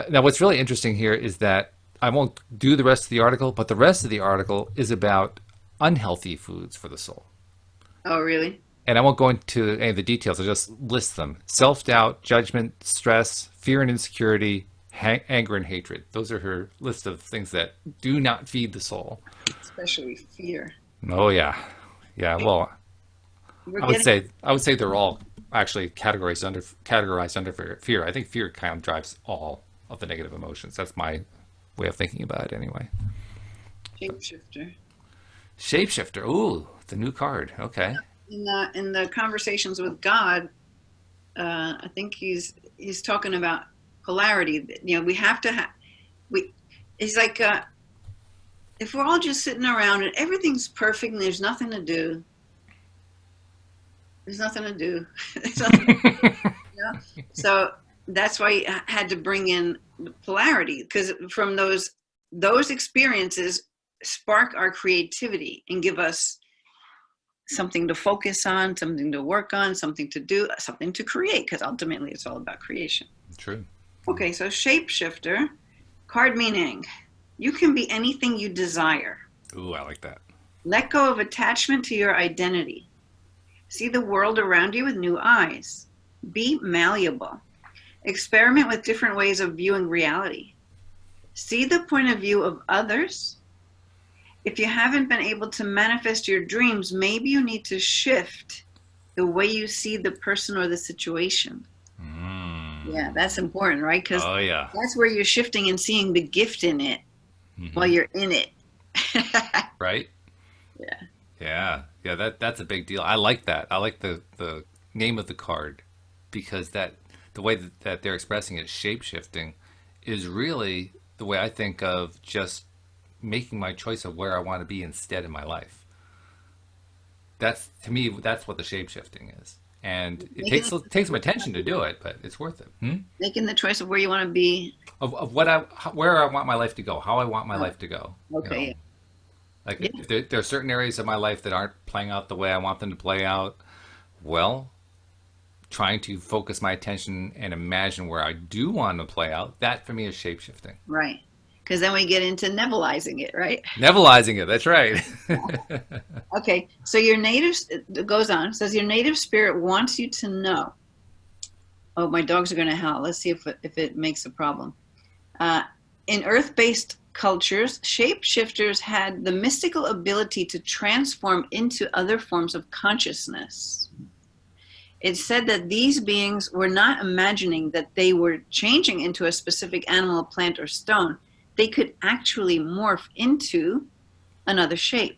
[SPEAKER 1] now what's really interesting here is that I won't do the rest of the article, but the rest of the article is about unhealthy foods for the soul.
[SPEAKER 2] Oh, really?
[SPEAKER 1] And I won't go into any of the details. I'll just list them. Self-doubt, judgment, stress, fear and insecurity, anger and hatred. Those are her list of things that do not feed the soul.
[SPEAKER 2] Especially fear.
[SPEAKER 1] Oh yeah. Yeah, well,
[SPEAKER 2] We're
[SPEAKER 1] I would
[SPEAKER 2] getting
[SPEAKER 1] say they're all actually categorized under fear. I think fear kind of drives all of the negative emotions. That's my way of thinking about it anyway.
[SPEAKER 2] shapeshifter.
[SPEAKER 1] Shapeshifter. Ooh, the new card. Okay.
[SPEAKER 2] In the conversations with God, I think he's talking about polarity. You know, we have to have we. He's like, if we're all just sitting around and everything's perfect and there's nothing to do, there's nothing to do. There's nothing to do, you know? So that's why he had to bring in polarity, because from those experiences spark our creativity and give us something to focus on, something to work on, something to do, something to create, because ultimately it's all about creation.
[SPEAKER 1] True.
[SPEAKER 2] Okay, so shapeshifter, card meaning, you can be anything you desire.
[SPEAKER 1] Ooh, I like that.
[SPEAKER 2] Let go of attachment to your identity. See the world around you with new eyes. Be malleable. Experiment with different ways of viewing reality. See the point of view of others. If you haven't been able to manifest your dreams, maybe you need to shift the way you see the person or the situation. Yeah, that's important, right? Because
[SPEAKER 1] Oh yeah.
[SPEAKER 2] that's where you're shifting and seeing the gift in it while you're in it.
[SPEAKER 1] Right?
[SPEAKER 2] Yeah.
[SPEAKER 1] Yeah, that's a big deal. I like that. I like the name of the card, because the way that they're expressing it, shape shifting, is really the way I think of just making my choice of where I want to be instead in my life. That's, to me, that's what the shape shifting is. And it takes some attention to do it, but it's worth it.
[SPEAKER 2] Making the choice of where you want to be.
[SPEAKER 1] Of where I want my life to go, how I want my life to go.
[SPEAKER 2] Okay.
[SPEAKER 1] You know? Like
[SPEAKER 2] Yeah.
[SPEAKER 1] if there are certain areas of my life that aren't playing out the way I want them to play out, well, trying to focus my attention and imagine where I do want to play out, that for me is shape shifting.
[SPEAKER 2] Right. Because then we get into Nevilleizing it, right?
[SPEAKER 1] Nevilleizing it, that's right.
[SPEAKER 2] Okay. So your native, it goes on, says your native spirit wants you to know. Oh, my dogs are going to howl. Let's see if it makes a problem. In earth-based cultures, shapeshifters had the mystical ability to transform into other forms of consciousness. It's said that these beings were not imagining that they were changing into a specific animal, plant, or stone. they could actually morph into another shape.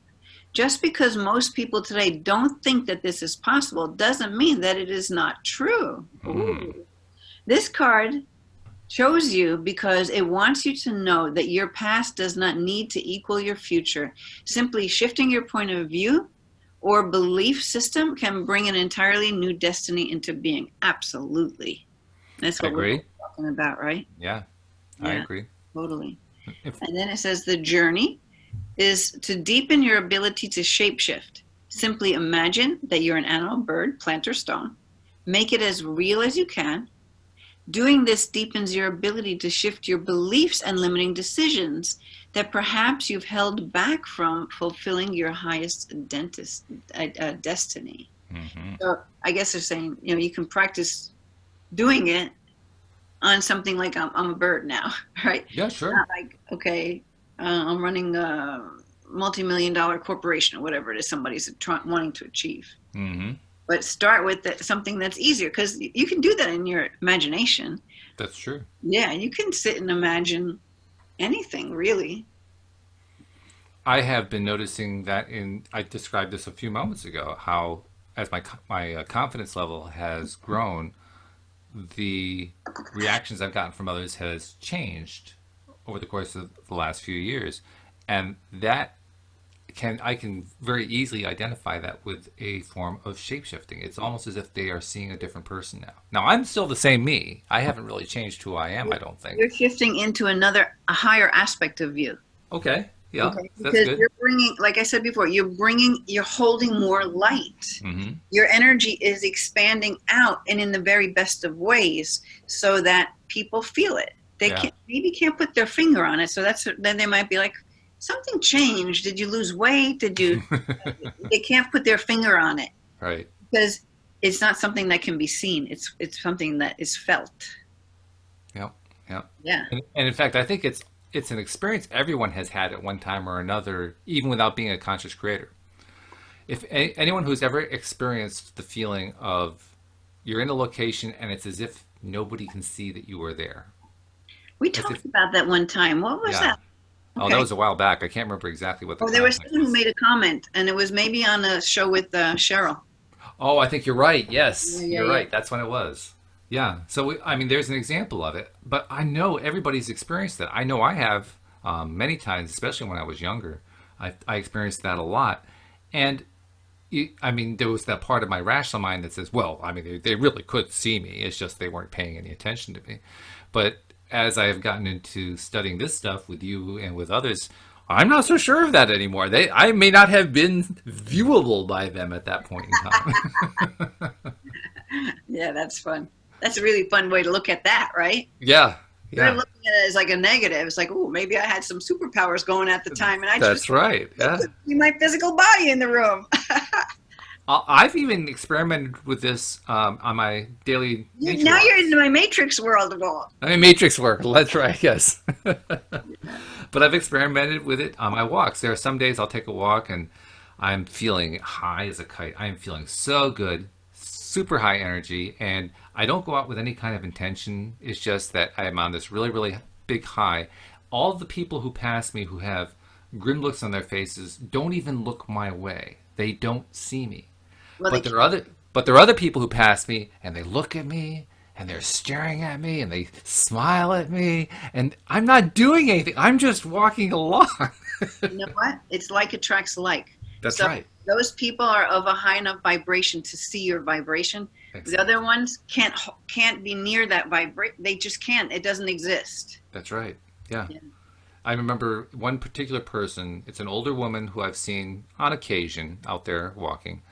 [SPEAKER 2] Just because most people today don't think that this is possible doesn't mean that it is not true. This card shows you because it wants you to know that your past does not need to equal your future. Simply shifting your point of view or belief system can bring an entirely new destiny into being. Absolutely. That's
[SPEAKER 1] I
[SPEAKER 2] what we're
[SPEAKER 1] agree.
[SPEAKER 2] talking about, right?
[SPEAKER 1] Yeah, I agree.
[SPEAKER 2] Totally.
[SPEAKER 1] If,
[SPEAKER 2] And then it says the journey is to deepen your ability to shapeshift. Simply imagine that you're an animal, bird, plant, or stone. Make it as real as you can. Doing this deepens your ability to shift your beliefs and limiting decisions that perhaps you've held back from fulfilling your highest destiny. So I guess they're saying, you can practice doing it on something like I'm a bird now, right?
[SPEAKER 1] yeah, sure.
[SPEAKER 2] Not like, okay, I'm running a multi-million-dollar corporation or whatever it is somebody's wanting to achieve. But start with something that's easier, because you can do that in your imagination.
[SPEAKER 1] That's true.
[SPEAKER 2] Yeah, you can sit and imagine anything, really.
[SPEAKER 1] I have been noticing that I described this a few moments ago, how as my confidence level has grown, the reactions I've gotten from others has changed over the course of the last few years. And that I can very easily identify that with a form of shapeshifting. It's almost as if they are seeing a different person now. Now, I'm still the same me. I haven't really changed who I am, I don't think.
[SPEAKER 2] You're shifting into a higher aspect of you.
[SPEAKER 1] Okay. Yeah,
[SPEAKER 2] Okay,
[SPEAKER 1] that's
[SPEAKER 2] because
[SPEAKER 1] good.
[SPEAKER 2] you're bringing, like I said before, you're holding more light. Your energy is expanding out, and in the very best of ways, so that people feel it. They can't put their finger on it. So then they might be like, something changed. Did you lose weight? They can't put their finger on it.
[SPEAKER 1] Right.
[SPEAKER 2] Because it's not something that can be seen. It's something that is felt.
[SPEAKER 1] Yeah. Yeah.
[SPEAKER 2] Yeah.
[SPEAKER 1] And in fact, I think it's an experience everyone has had at one time or another, even without being a conscious creator. If anyone who's ever experienced the feeling of you're in a location and it's as if nobody can see that you were there.
[SPEAKER 2] We talked about that one time. What was that?
[SPEAKER 1] Okay. Oh, that was a while back. I can't remember exactly what the
[SPEAKER 2] there was someone who made a comment, and it was maybe on a show with Cheryl.
[SPEAKER 1] Oh, I think you're right. Yes, you're right. That's when it was. Yeah. So, there's an example of it. But I know everybody's experienced that. I know I have many times, especially when I was younger. I experienced that a lot. And, there was that part of my rational mind that says, well, they really could see me. It's just they weren't paying any attention to me. But as I have gotten into studying this stuff with you and with others, I'm not so sure of that anymore. I may not have been viewable by them at that point in time.
[SPEAKER 2] Yeah, that's fun. That's a really fun way to look at that, right?
[SPEAKER 1] Yeah.
[SPEAKER 2] You're looking at it as like a negative. It's like, oh, maybe I had some superpowers going at the time, and
[SPEAKER 1] That's right. Yeah.
[SPEAKER 2] See my physical body in the room.
[SPEAKER 1] I've even experimented with this on my daily.
[SPEAKER 2] Now you're into my Matrix world of all.
[SPEAKER 1] Matrix work. That's right. Yes. But I've experimented with it on my walks. There are some days I'll take a walk and I'm feeling high as a kite. I am feeling so good, super high energy, and I don't go out with any kind of intention. It's just that I'm on this really, really big high. All the people who pass me who have grim looks on their faces don't even look my way. They don't see me. Well, but there are other people who pass me and they look at me and they're staring at me and they smile at me and I'm not doing anything. I'm just walking along.
[SPEAKER 2] You know what? It's like attracts like.
[SPEAKER 1] That's right.
[SPEAKER 2] Those people are of a high enough vibration to see your vibration. Exactly. The other ones can't be near that vibration. They just can't. It doesn't exist.
[SPEAKER 1] That's right. Yeah. I remember one particular person. It's an older woman who I've seen on occasion out there walking.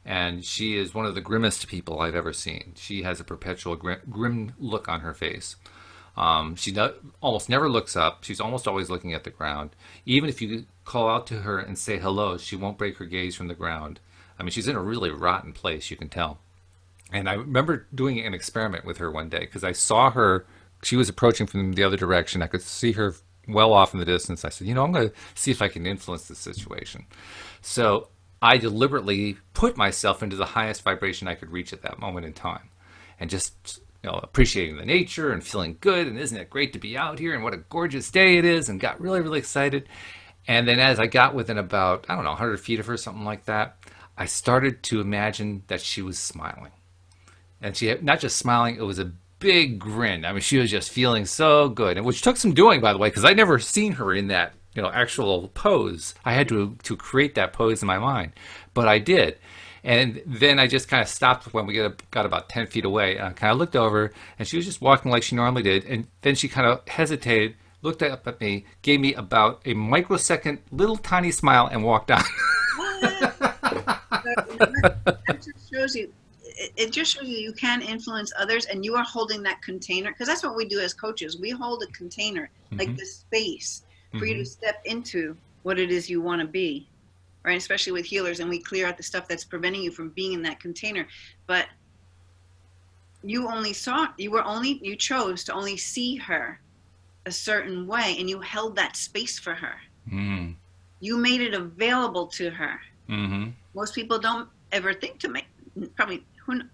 [SPEAKER 1] And she is one of the grimmest people I've ever seen. She has a perpetual grim look on her face. She almost never looks up. She's almost always looking at the ground. Even if you call out to her and say hello, she won't break her gaze from the ground. She's in a really rotten place, you can tell. And I remember doing an experiment with her one day because I saw her. She was approaching from the other direction. I could see her well off in the distance. I said, I'm going to see if I can influence this situation. So I deliberately put myself into the highest vibration I could reach at that moment in time and just appreciating the nature and feeling good, and isn't it great to be out here, and what a gorgeous day it is, and got really, really excited. And then as I got within about, I don't know, 100 feet of her, something like that, I started to imagine that she was smiling. And she had not just smiling, it was a big grin. I mean, she was just feeling so good, and which took some doing, by the way, because I'd never seen her in that, actual pose. I had to create that pose in my mind, but I did. And then I just kind of stopped when we got about 10 feet away. I kind of looked over, and she was just walking like she normally did. And then she kind of hesitated, looked up at me, gave me about a microsecond, little tiny smile, and walked on.
[SPEAKER 2] That just shows you. It just shows you can influence others, and you are holding that container, because that's what we do as coaches. We hold a container, like the space, for you to step into what it is you want to be. Right, especially with healers, and we clear out the stuff that's preventing you from being in that container. But you chose to only see her a certain way, and you held that space for her. You made it available to her. Most people don't ever think to make, probably,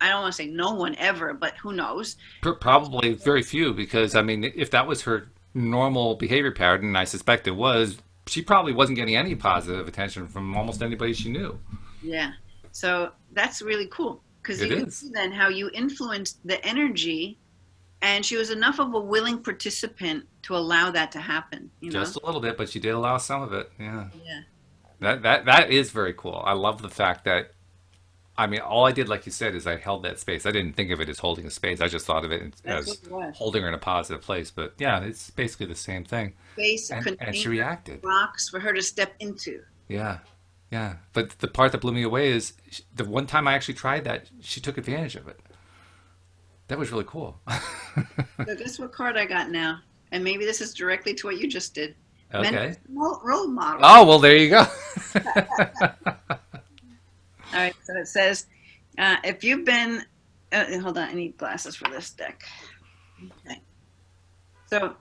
[SPEAKER 2] I don't want to say no one ever, but who knows?
[SPEAKER 1] Probably very few, because I mean, if that was her normal behavior pattern, and I suspect it was, she probably wasn't getting any positive attention from almost anybody she knew.
[SPEAKER 2] Yeah. So that's really cool, because you can see then how you influenced the energy, and she was enough of a willing participant to allow that to happen.
[SPEAKER 1] Just a little bit, but she did allow some of it. Yeah.
[SPEAKER 2] Yeah.
[SPEAKER 1] That is very cool. I love the fact that, I mean, all I did, like you said, is I held that space. I didn't think of it as holding a space. I just thought of it as holding her in a positive place. But yeah, it's basically the same thing.
[SPEAKER 2] Space,
[SPEAKER 1] and she reacted.
[SPEAKER 2] Rocks for her to step into.
[SPEAKER 1] Yeah, yeah. But the part that blew me away is the one time I actually tried that, she took advantage of it. That was really cool.
[SPEAKER 2] So guess what card I got now? And maybe this is directly to what you just did.
[SPEAKER 1] Okay.
[SPEAKER 2] Role model.
[SPEAKER 1] Oh, well, there you go.
[SPEAKER 2] All right, so it says, if you've been, hold on, I need glasses for this deck. Okay. So,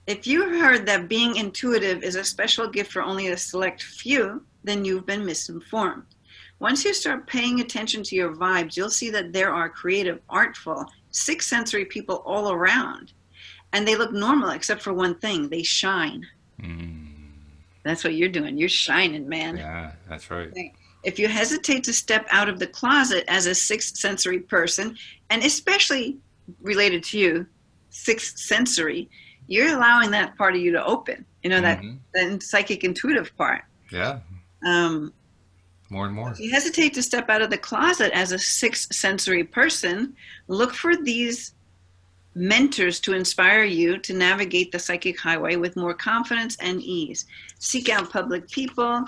[SPEAKER 2] if you heard that being intuitive is a special gift for only a select few, then you've been misinformed. Once you start paying attention to your vibes, you'll see that there are creative, artful, sixth sensory people all around. And they look normal, except for one thing, they shine. That's what you're doing. You're shining, man.
[SPEAKER 1] Yeah, that's right.
[SPEAKER 2] Okay. If you hesitate to step out of the closet as a sixth sensory person, and especially related to you, sixth sensory, you're allowing that part of you to open, that psychic intuitive part.
[SPEAKER 1] Yeah. More and more.
[SPEAKER 2] If you hesitate to step out of the closet as a sixth sensory person, look for these mentors to inspire you to navigate the psychic highway with more confidence and ease. Seek out public people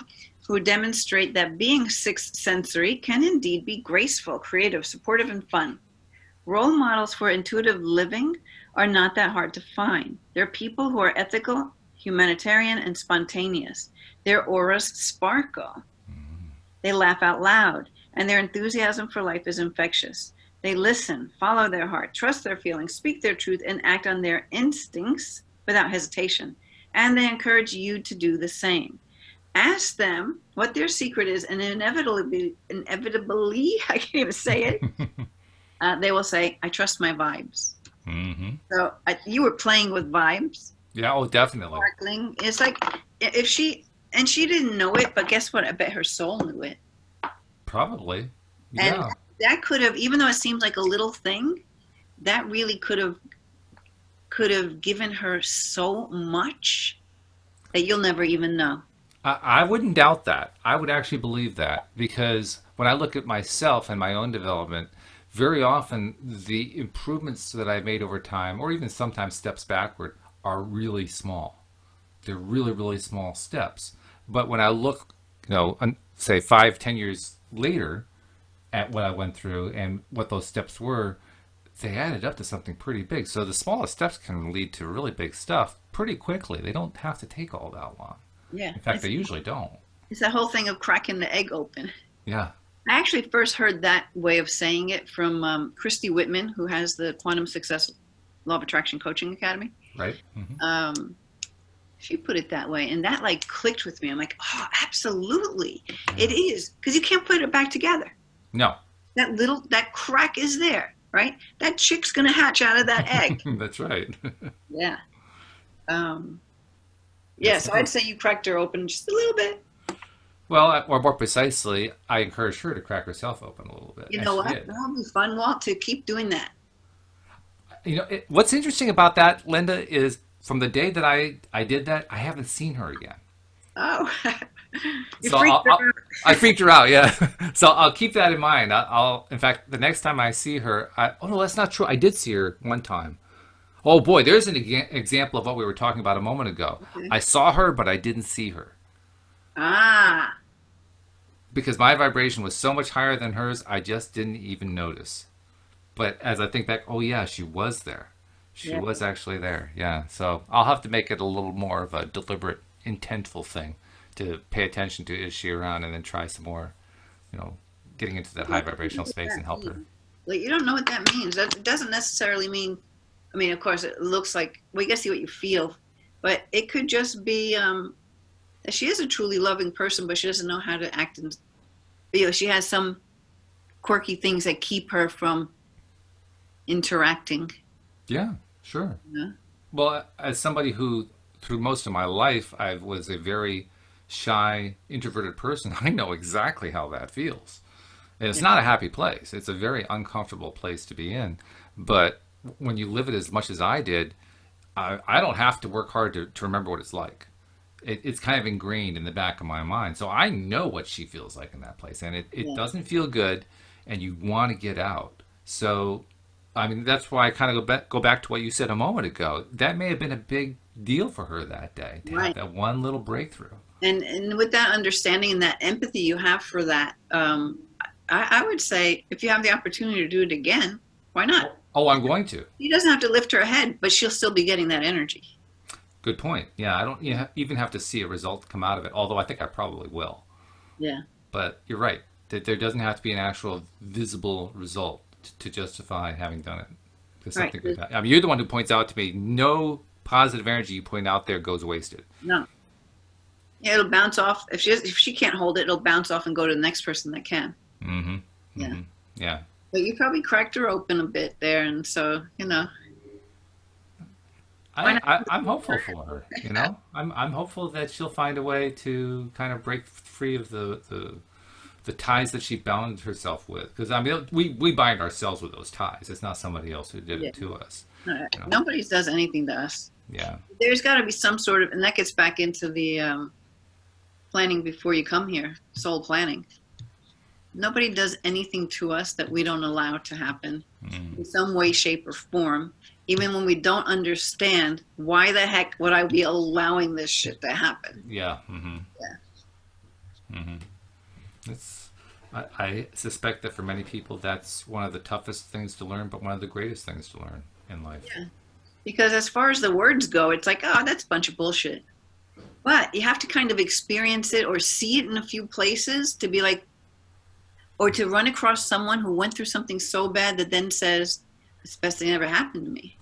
[SPEAKER 2] who demonstrate that being sixth sensory can indeed be graceful, creative, supportive, and fun. Role models for intuitive living are not that hard to find. They're people who are ethical, humanitarian, and spontaneous. Their auras sparkle. They laugh out loud, and their enthusiasm for life is infectious. They listen, follow their heart, trust their feelings, speak their truth, and act on their instincts without hesitation. And they encourage you to do the same. Ask them what their secret is, and inevitably, I can't even say it, they will say, I trust my vibes. So you were playing with vibes.
[SPEAKER 1] Yeah, oh, definitely.
[SPEAKER 2] Sparkling. It's like, if she didn't know it, but guess what? I bet her soul knew it.
[SPEAKER 1] Probably. Yeah.
[SPEAKER 2] And that could have, even though it seems like a little thing, that really could have given her so much that you'll never even know.
[SPEAKER 1] I wouldn't doubt that. I would actually believe that, because when I look at myself and my own development, very often the improvements that I've made over time, or even sometimes steps backward, are really small. They're really, really small steps. But when I look, say 5-10 years later at what I went through and what those steps were, they added up to something pretty big. So the smallest steps can lead to really big stuff pretty quickly. They don't have to take all that long.
[SPEAKER 2] Yeah.
[SPEAKER 1] In fact, they usually don't.
[SPEAKER 2] It's that whole thing of cracking the egg open.
[SPEAKER 1] Yeah.
[SPEAKER 2] I actually first heard that way of saying it from Christy Whitman, who has the Quantum Success Law of Attraction Coaching Academy.
[SPEAKER 1] Right.
[SPEAKER 2] She put it that way, and that clicked with me. I'm like, oh, absolutely. It is, because you can't put it back together.
[SPEAKER 1] No.
[SPEAKER 2] That crack is there. right? That chick's going to hatch out of that egg.
[SPEAKER 1] That's right.
[SPEAKER 2] Yeah.
[SPEAKER 1] Yeah,
[SPEAKER 2] Yeah, so I'd say you cracked her open just a little bit.
[SPEAKER 1] well, or more precisely, I encouraged her to crack herself open a little bit,
[SPEAKER 2] You
[SPEAKER 1] and
[SPEAKER 2] know
[SPEAKER 1] she
[SPEAKER 2] what?
[SPEAKER 1] did.
[SPEAKER 2] That would be fun, Walt, to keep doing that.
[SPEAKER 1] What's interesting about that, Linda, is from the day that I did that, I haven't seen her again.
[SPEAKER 2] Oh, you
[SPEAKER 1] So
[SPEAKER 2] freaked her out.
[SPEAKER 1] I freaked her out, yeah. So I'll keep that in mind. In fact, the next time I see her, oh no, that's not true. I did see her one time. Oh boy, there's an example of what we were talking about a moment ago.
[SPEAKER 2] Okay.
[SPEAKER 1] I saw her, but I didn't see her
[SPEAKER 2] Ah,
[SPEAKER 1] because my vibration was so much higher than hers. I just didn't even notice. But as I think back, oh yeah, she was there. She
[SPEAKER 2] yeah.
[SPEAKER 1] was actually there. Yeah. So I'll have to make it a little more of a deliberate, intentful thing to pay attention to is she around, and then try some more, getting into that high
[SPEAKER 2] What do you know
[SPEAKER 1] vibrational
[SPEAKER 2] what
[SPEAKER 1] space and
[SPEAKER 2] that
[SPEAKER 1] help her.
[SPEAKER 2] means? Like, you don't know what that means. That doesn't necessarily mean, I mean, of course, it looks like, well, you got to see what you feel, but it could just be that she is a truly loving person, but she doesn't know how to act. And, she has some quirky things that keep her from interacting.
[SPEAKER 1] Yeah, sure.
[SPEAKER 2] Yeah.
[SPEAKER 1] Well, as somebody who, through most of my life, I was a very shy, introverted person, I know exactly how that feels. And it's
[SPEAKER 2] Yeah.
[SPEAKER 1] not a happy place. It's a very uncomfortable place to be in. But when you live it as much as I did, I don't have to work hard to remember what it's like. It's kind of ingrained in the back of my mind. So I know what she feels like in that place. And it
[SPEAKER 2] Yeah.
[SPEAKER 1] doesn't feel good, and you want to get out. So, I mean, that's why I kind of go back to what you said a moment ago. That may have been a big deal for her that day to have
[SPEAKER 2] Right.
[SPEAKER 1] that one little breakthrough.
[SPEAKER 2] And with that understanding and that empathy you have for that, I would say if you have the opportunity to do it again, why not?
[SPEAKER 1] Oh, I'm going to.
[SPEAKER 2] She doesn't have to lift her head, but she'll still be getting that energy.
[SPEAKER 1] Good point. Yeah, I don't even have to see a result come out of it, although I think I probably will.
[SPEAKER 2] Yeah.
[SPEAKER 1] But you're right. That there doesn't have to be an actual visible result to justify having done it. There's
[SPEAKER 2] Right.
[SPEAKER 1] something good about it. I mean, you're the one who points out to me no positive energy you point out there goes wasted.
[SPEAKER 2] No. Yeah, it'll bounce off. If she can't hold it, it'll bounce off and go to the next person that can.
[SPEAKER 1] Mm-hmm.
[SPEAKER 2] Yeah.
[SPEAKER 1] Mm-hmm. Yeah.
[SPEAKER 2] But you probably cracked her open a bit there, and so why not?
[SPEAKER 1] I'm hopeful for her. I'm hopeful that she'll find a way to kind of break free of the ties that she bound herself with. Because I mean, we bind ourselves with those ties. It's not somebody else who did
[SPEAKER 2] Yeah.
[SPEAKER 1] it to us.
[SPEAKER 2] Nobody does anything to us.
[SPEAKER 1] Yeah.
[SPEAKER 2] There's got to be some sort of, and that gets back into the planning before you come here, soul planning. Nobody does anything to us that we don't allow to happen in some way, shape, or form. Even when we don't understand, why the heck would I be allowing this shit to happen?
[SPEAKER 1] Yeah. Mm-hmm.
[SPEAKER 2] Yeah.
[SPEAKER 1] Mm-hmm. I suspect that for many people, that's one of the toughest things to learn, but one of the greatest things to learn in life.
[SPEAKER 2] Yeah. Because as far as the words go, it's like, oh, that's a bunch of bullshit. But you have to kind of experience it or see it in a few places to be like, or to run across someone who went through something so bad that then says, it's the best thing that ever happened to me.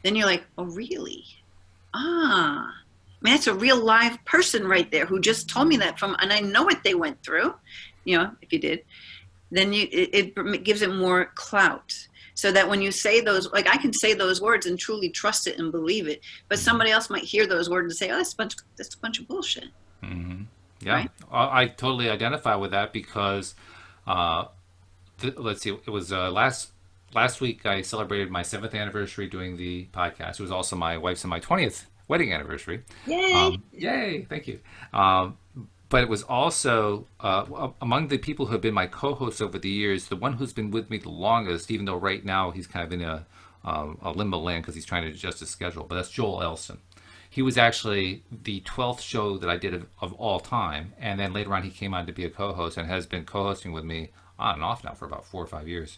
[SPEAKER 2] Then you're like, oh, really? Ah. I mean, that's a real live person right there who just told me that and I know what they went through. If you did, then it gives it more clout. So that when you say those, like I can say those words and truly trust it and believe it, but somebody else might hear those words and say, oh, that's a bunch of bullshit.
[SPEAKER 1] Mm-hmm. Yeah,
[SPEAKER 2] Right?
[SPEAKER 1] I totally identify with that because, let's see, it was last week I celebrated my 7th anniversary doing the podcast. It was also my wife's and my 20th wedding anniversary.
[SPEAKER 2] Yay!
[SPEAKER 1] Yay! Thank you. But it was also among the people who have been my co-hosts over the years, the one who's been with me the longest, even though right now he's kind of in a limbo land because he's trying to adjust his schedule. But that's Joel Elson. He was actually the 12th show that I did of all time, and then later on he came on to be a co-host and has been co-hosting with me on and off now for about 4 or 5 years.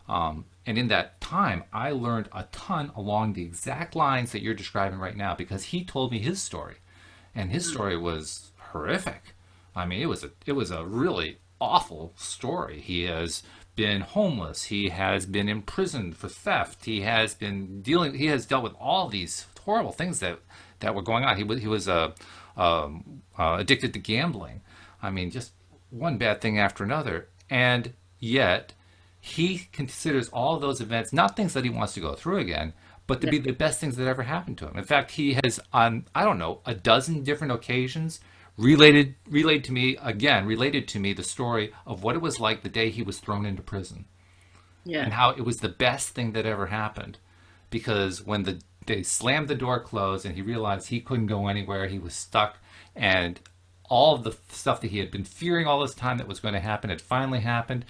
[SPEAKER 1] And in that time, I learned a ton along the exact lines that you're describing right now because he told me his story, and his story was horrific. I mean, it was a really awful story. He has been homeless. He has been imprisoned for theft. He has dealt with all these horrible things that were going on. He was addicted to gambling. I mean, just one bad thing after another. And yet, he considers all of those events not things that he wants to go through again, but to
[SPEAKER 2] Yeah.
[SPEAKER 1] be the best things that ever happened to him. In fact, he has on, I don't know, a dozen different occasions related to me the story of what it was like the day he was thrown into prison,
[SPEAKER 2] Yeah.
[SPEAKER 1] and how it was the best thing that ever happened, because when they slammed the door closed and he realized he couldn't go anywhere, he was stuck, and all of the stuff that he had been fearing all this time that was going to happen had finally happened.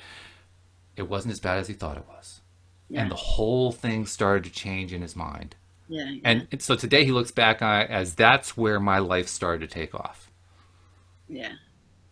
[SPEAKER 1] It wasn't as bad as he thought it was.
[SPEAKER 2] Yeah.
[SPEAKER 1] And the whole thing started to change in his mind.
[SPEAKER 2] Yeah. Yeah.
[SPEAKER 1] And so today he looks back on it as that's where my life started to take off.
[SPEAKER 2] Yeah.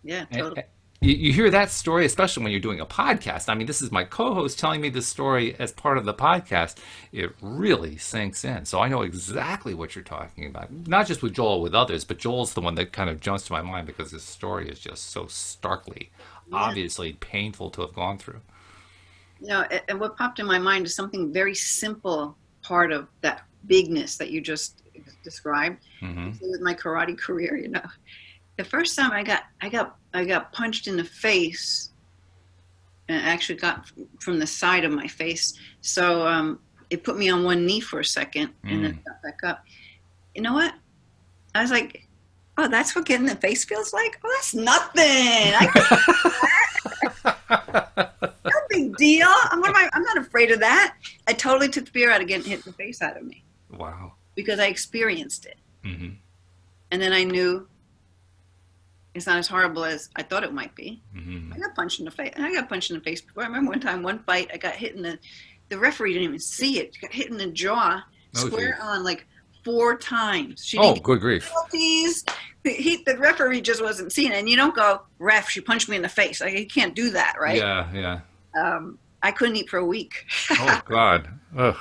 [SPEAKER 2] Yeah.
[SPEAKER 1] And
[SPEAKER 2] Totally.
[SPEAKER 1] you hear that story, especially when you're doing a podcast. I mean, this is my co-host telling me this story as part of the podcast. It really sinks in. So I know exactly what you're talking about. Not just with Joel, with others, but Joel's the one that kind of jumps to my mind because his story is just so starkly, obviously painful to have gone through.
[SPEAKER 2] You know, and what popped in my mind is something very simple part of that bigness that you just described.
[SPEAKER 1] Mm-hmm.
[SPEAKER 2] With my karate career, you know, the first time I got punched in the face, and actually got from the side of my face. So it put me on one knee for a second, and then got back up. You know what? I was like, oh, that's what getting the face feels like? Oh, that's nothing. I no big deal. I'm not afraid of that. I totally took fear out of getting hit in the face out of me.
[SPEAKER 1] Wow.
[SPEAKER 2] Because I experienced it.
[SPEAKER 1] Mm-hmm.
[SPEAKER 2] And then I knew it's not as horrible as I thought it might be.
[SPEAKER 1] Mm-hmm.
[SPEAKER 2] I got punched in the face. And I got punched in the face before. I remember one fight, I got hit in the referee didn't even see it. Got hit in the jaw, square on, like 4 times. She didn't
[SPEAKER 1] good grief.
[SPEAKER 2] penalties. The referee just wasn't seeing it. And you don't go, ref, she punched me in the face. Like, you can't do that, right?
[SPEAKER 1] Yeah.
[SPEAKER 2] I couldn't eat for a week.
[SPEAKER 1] Oh, God. Ugh.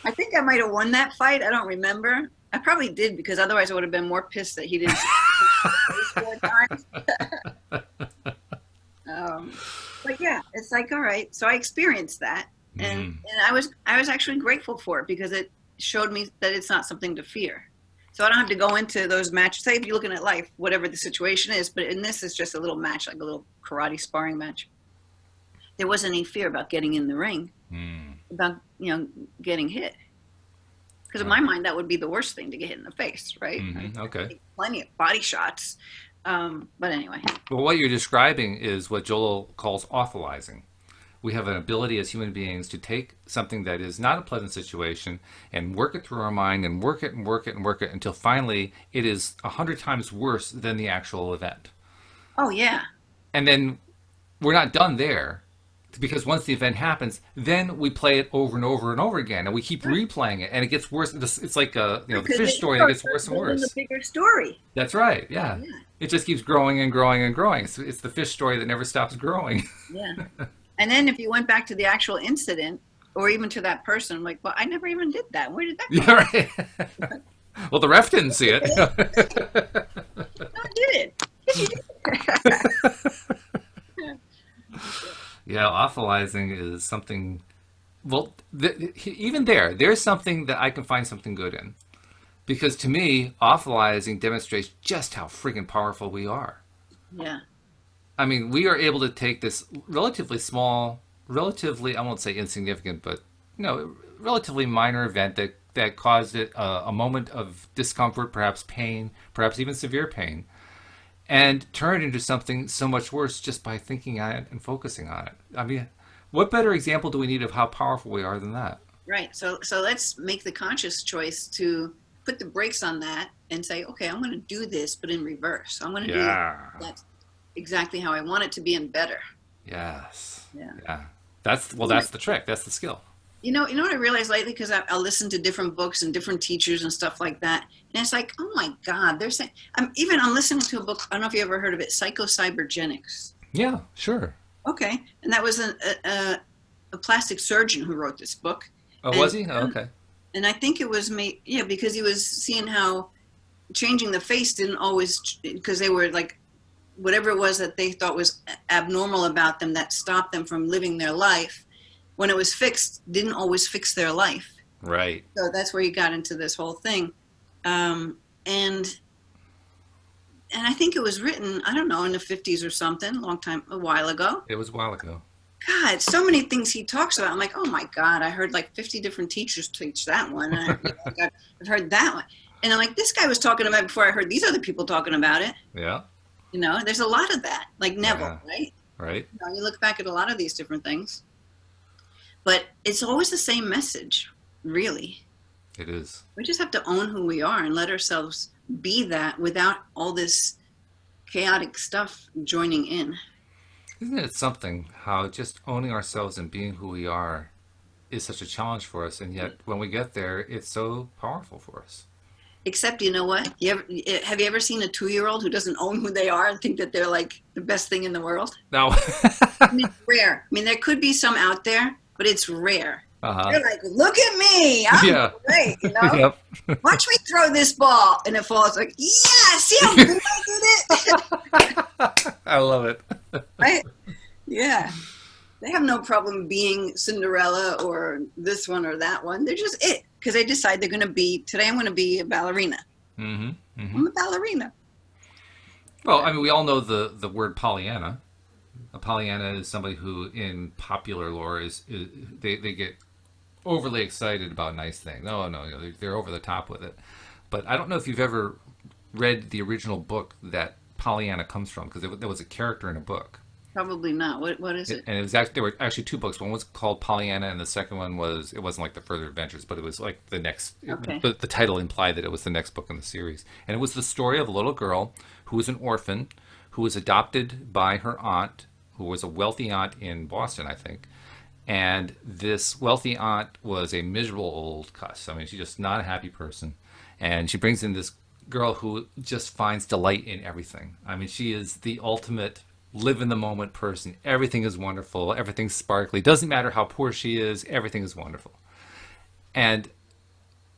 [SPEAKER 2] I think I might have won that fight. I don't remember. I probably did, because otherwise I would have been more pissed that he didn't see me 4 times. But yeah, it's like, all right. So I experienced that, and I was actually grateful for it, because it showed me that it's not something to fear. So I don't have to go into those matches. Say if you're looking at life, whatever the situation is, but in this is just a little match, like a little karate sparring match. There wasn't any fear about getting in the ring, about, getting hit. Because in my mind, that would be the worst thing, to get hit in the face, right?
[SPEAKER 1] Mm-hmm. Okay.
[SPEAKER 2] Plenty of body shots. But anyway.
[SPEAKER 1] Well, what you're describing is what Joel calls awfulizing. We have an ability as human beings to take something that is not a pleasant situation and work it through our mind and work it and work it and work it until finally it is 100 times worse than the actual event.
[SPEAKER 2] Oh, yeah.
[SPEAKER 1] And then we're not done there, because once the event happens, then we play it over and over and over again, and we keep replaying it, and it gets worse. It's like the fish story that gets worse and worse.
[SPEAKER 2] It's a bigger story.
[SPEAKER 1] That's right. Yeah. It just keeps growing and growing and growing. It's the fish story that never stops growing.
[SPEAKER 2] Yeah. And then if you went back to the actual incident, or even to that person, I'm like, well, I never even did that. Where did that come
[SPEAKER 1] from? Yeah, right. Well, the ref didn't see it.
[SPEAKER 2] No, I did it. Yes, you did.
[SPEAKER 1] Yeah, awfulizing is something. Well, even there's something that I can find something good in, because to me, awfulizing demonstrates just how friggin' powerful we are.
[SPEAKER 2] Yeah.
[SPEAKER 1] I mean, we are able to take this relatively small, I won't say insignificant, but relatively minor event that caused it a moment of discomfort, perhaps pain, perhaps even severe pain, and turn it into something so much worse just by thinking on it and focusing on it. I mean, what better example do we need of how powerful we are than that?
[SPEAKER 2] Right. So let's make the conscious choice to put the brakes on that and say, okay, I'm going to do this, but in reverse. I'm going to do that exactly how I want it to be, and better.
[SPEAKER 1] Yes.
[SPEAKER 2] Yeah.
[SPEAKER 1] That's the trick. That's the skill.
[SPEAKER 2] You know what I realized lately, because I'll listen to different books and different teachers and stuff like that, and it's like, oh my God, they're saying. I'm listening to a book. I don't know if you ever heard of it, Psycho-Cybernetics.
[SPEAKER 1] Yeah, sure.
[SPEAKER 2] Okay, and that was a plastic surgeon who wrote this book.
[SPEAKER 1] Oh, was he? Oh, okay.
[SPEAKER 2] And I think it was because he was seeing how changing the face didn't always, because they were like, whatever it was that they thought was abnormal about them that stopped them from living their life, when it was fixed, didn't always fix their life.
[SPEAKER 1] Right.
[SPEAKER 2] So that's where you got into this whole thing. And I think it was written, I don't know, in the 50s or something, a while ago.
[SPEAKER 1] It was a while ago.
[SPEAKER 2] God, so many things he talks about. I'm like, oh my God, I heard like 50 different teachers teach that one. And I've heard that one. And I'm like, this guy was talking about it before I heard these other people talking about it.
[SPEAKER 1] Yeah.
[SPEAKER 2] You know, there's a lot of that, like Neville,
[SPEAKER 1] Yeah.
[SPEAKER 2] right?
[SPEAKER 1] Right.
[SPEAKER 2] You know, you look back at a lot of these different things, but it's always the same message, really.
[SPEAKER 1] It is.
[SPEAKER 2] We just have to own who we are and let ourselves be that without all this chaotic stuff joining in.
[SPEAKER 1] Isn't it something how just owning ourselves and being who we are is such a challenge for us, and yet when we get there, it's so powerful for us.
[SPEAKER 2] Except, you know what? Have you ever seen a 2-year-old who doesn't own who they are and think that they're like the best thing in the world?
[SPEAKER 1] No.
[SPEAKER 2] I mean, it's rare. I mean, there could be some out there, but it's rare.
[SPEAKER 1] Uh-huh.
[SPEAKER 2] They're like, look at me, I'm great, you know?
[SPEAKER 1] Yep.
[SPEAKER 2] Watch me throw this ball, and it falls. Like, yeah, see how good I did it?
[SPEAKER 1] I love it.
[SPEAKER 2] Right? Yeah. They have no problem being Cinderella or this one or that one. They're just it, because they decide they're going to be, today I'm going to be a ballerina.
[SPEAKER 1] Mm-hmm. Mm-hmm.
[SPEAKER 2] I'm a ballerina.
[SPEAKER 1] Well, I mean, we all know the word Pollyanna. A Pollyanna is somebody who, in popular lore, is they get overly excited about nice things. No, they're over the top with it. But I don't know if you've ever read the original book that Pollyanna comes from, because there was a character in a book.
[SPEAKER 2] Probably not. What is it?
[SPEAKER 1] And it was actually, there were actually 2 books. One was called Pollyanna, and the second one was, it wasn't like the Further Adventures, but it was like the next.
[SPEAKER 2] Okay.
[SPEAKER 1] But the title implied that it was the next book in the series, and it was the story of a little girl who was an orphan, who was adopted by her aunt, who was a wealthy aunt in Boston, I think. And this wealthy aunt was a miserable old cuss. I mean, she's just not a happy person. And she brings in this girl who just finds delight in everything. I mean, she is the ultimate live in the moment person. Everything is wonderful. Everything's sparkly. Doesn't matter how poor she is. Everything is wonderful. And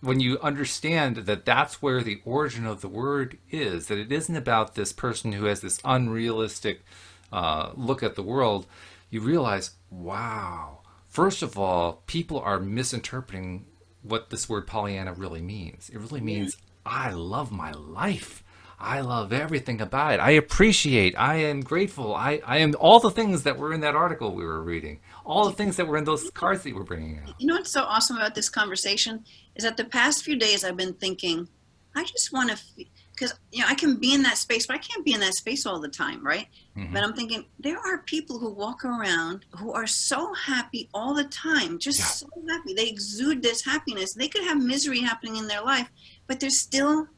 [SPEAKER 1] when you understand that that's where the origin of the word is, that it isn't about this person who has this unrealistic look at the world, you realize, wow, first of all, people are misinterpreting what this word Pollyanna really means. It really means, I love my life. I love everything about it. I appreciate, I am grateful. I am all the things that were in that article we were reading. All the things that were in those cards that you were bringing out.
[SPEAKER 2] You know what's so awesome about this conversation is that the past few days I've been thinking, I just want to, because you know I can be in that space, but I can't be in that space all the time, right?
[SPEAKER 1] Mm-hmm.
[SPEAKER 2] But I'm thinking there are people who walk around who are so happy all the time, just so happy. They exude this happiness. They could have misery happening in their life, but they're still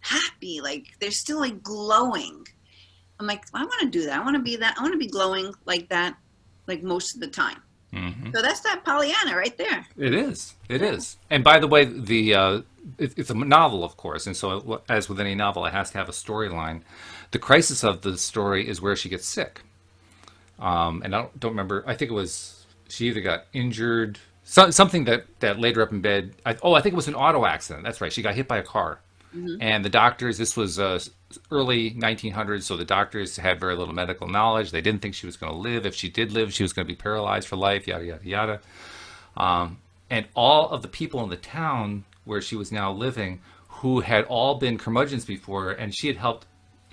[SPEAKER 2] happy. Like they're still like glowing. I'm like, I want to do that. I want to be that. I want to be glowing like that, like most of the time.
[SPEAKER 1] Mm-hmm.
[SPEAKER 2] So that's that Pollyanna right there.
[SPEAKER 1] It is. It is. And by the way, it's a novel, of course, and so as with any novel, it has to have a storyline. The crisis of the story is where she gets sick. And I don't remember. I think it was she either got injured, something that laid her up in bed. I think it was an auto accident. That's right. She got hit by a car. Mm-hmm. And the doctors, this was early 1900s, so the doctors had very little medical knowledge. They didn't think she was going to live. If she did live, she was going to be paralyzed for life, yada, yada, yada. And all of the people in the town where she was now living, who had all been curmudgeons before, and she had helped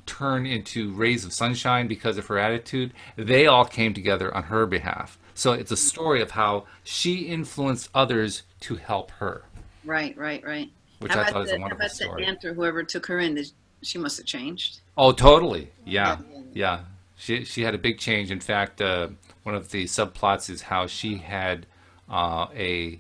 [SPEAKER 1] turn into rays of sunshine because of her attitude, they all came together on her behalf. So it's a story of how she influenced others to help her.
[SPEAKER 2] Right.
[SPEAKER 1] Which I thought was a wonderful story.
[SPEAKER 2] How about the aunt or whoever took her in? She must have changed.
[SPEAKER 1] Oh, totally. Yeah. She had a big change. In fact, one of the subplots is how she had a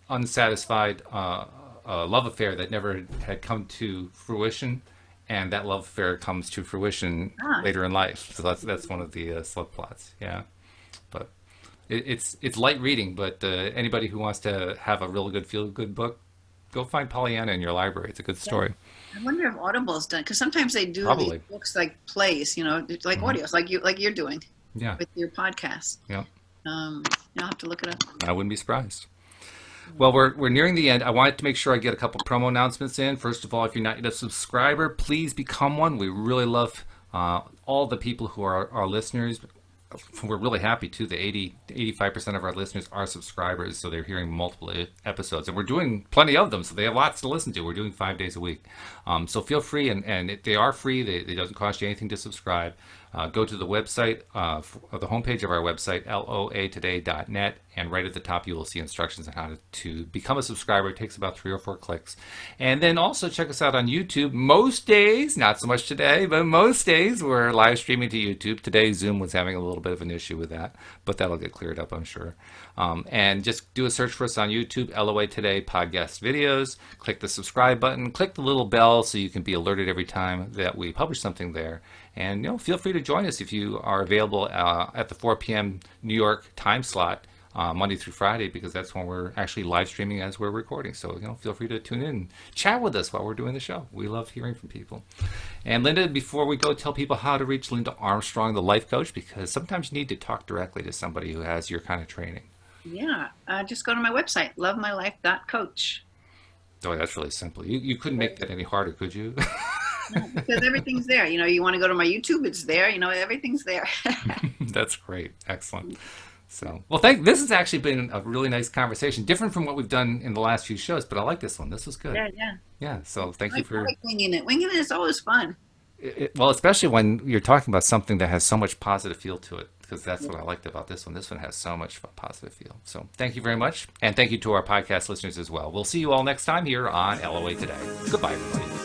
[SPEAKER 1] unsatisfied love affair that never had come to fruition, and that love affair comes to fruition later in life. So that's one of the subplots. Yeah, but it's light reading. But anybody who wants to have a real good feel-good book, go find Pollyanna in your library. It's a good story.
[SPEAKER 2] I wonder if Audible's done, because sometimes they do these books like plays, like audios, like you're doing, with your podcast.
[SPEAKER 1] Yeah.
[SPEAKER 2] You'll have to look it up.
[SPEAKER 1] I wouldn't be surprised. Well, we're nearing the end. I wanted to make sure I get a couple promo announcements in. First of all, if you're not yet a subscriber, please become one. We really love all the people who are our listeners. We're really happy too. The 85% of our listeners are subscribers, so they're hearing multiple episodes, and we're doing plenty of them, so they have lots to listen to. We're doing 5 days a week, so feel free, and they are free. It doesn't cost you anything to subscribe. Go to the website, the homepage of our website, loatoday.net, and right at the top you will see instructions on how to become a subscriber. It takes about 3 or 4 clicks. And then also check us out on YouTube. Most days, not so much today, but most days we're live streaming to YouTube. Today Zoom was having a little bit of an issue with that, but that'll get cleared up, I'm sure. And just do a search for us on YouTube, LOA Today Podcast Videos. Click the subscribe button, click the little bell so you can be alerted every time that we publish something there. And feel free to join us if you are available at the 4 p.m. New York time slot, Monday through Friday, because that's when we're actually live streaming as we're recording. So feel free to tune in and chat with us while we're doing the show. We love hearing from people. And Linda, before we go, tell people how to reach Linda Armstrong, the life coach, because sometimes you need to talk directly to somebody who has your kind of training.
[SPEAKER 2] Yeah, just go to my website, lovemylife.coach.
[SPEAKER 1] Oh, that's really simple. You couldn't make that any harder, could you?
[SPEAKER 2] Because everything's there. You want to go to my YouTube, it's there. Everything's there.
[SPEAKER 1] That's great. Excellent. So, well, this has actually been a really nice conversation, different from what we've done in the last few shows, but I like this one. This was good. Yeah. So thank you for
[SPEAKER 2] winging it. Winging it is always fun.
[SPEAKER 1] Well, especially when you're talking about something that has so much positive feel to it, because that's what I liked about this one. This one has so much positive feel. So thank you very much. And thank you to our podcast listeners as well. We'll see you all next time here on LOA Today. Goodbye, everybody.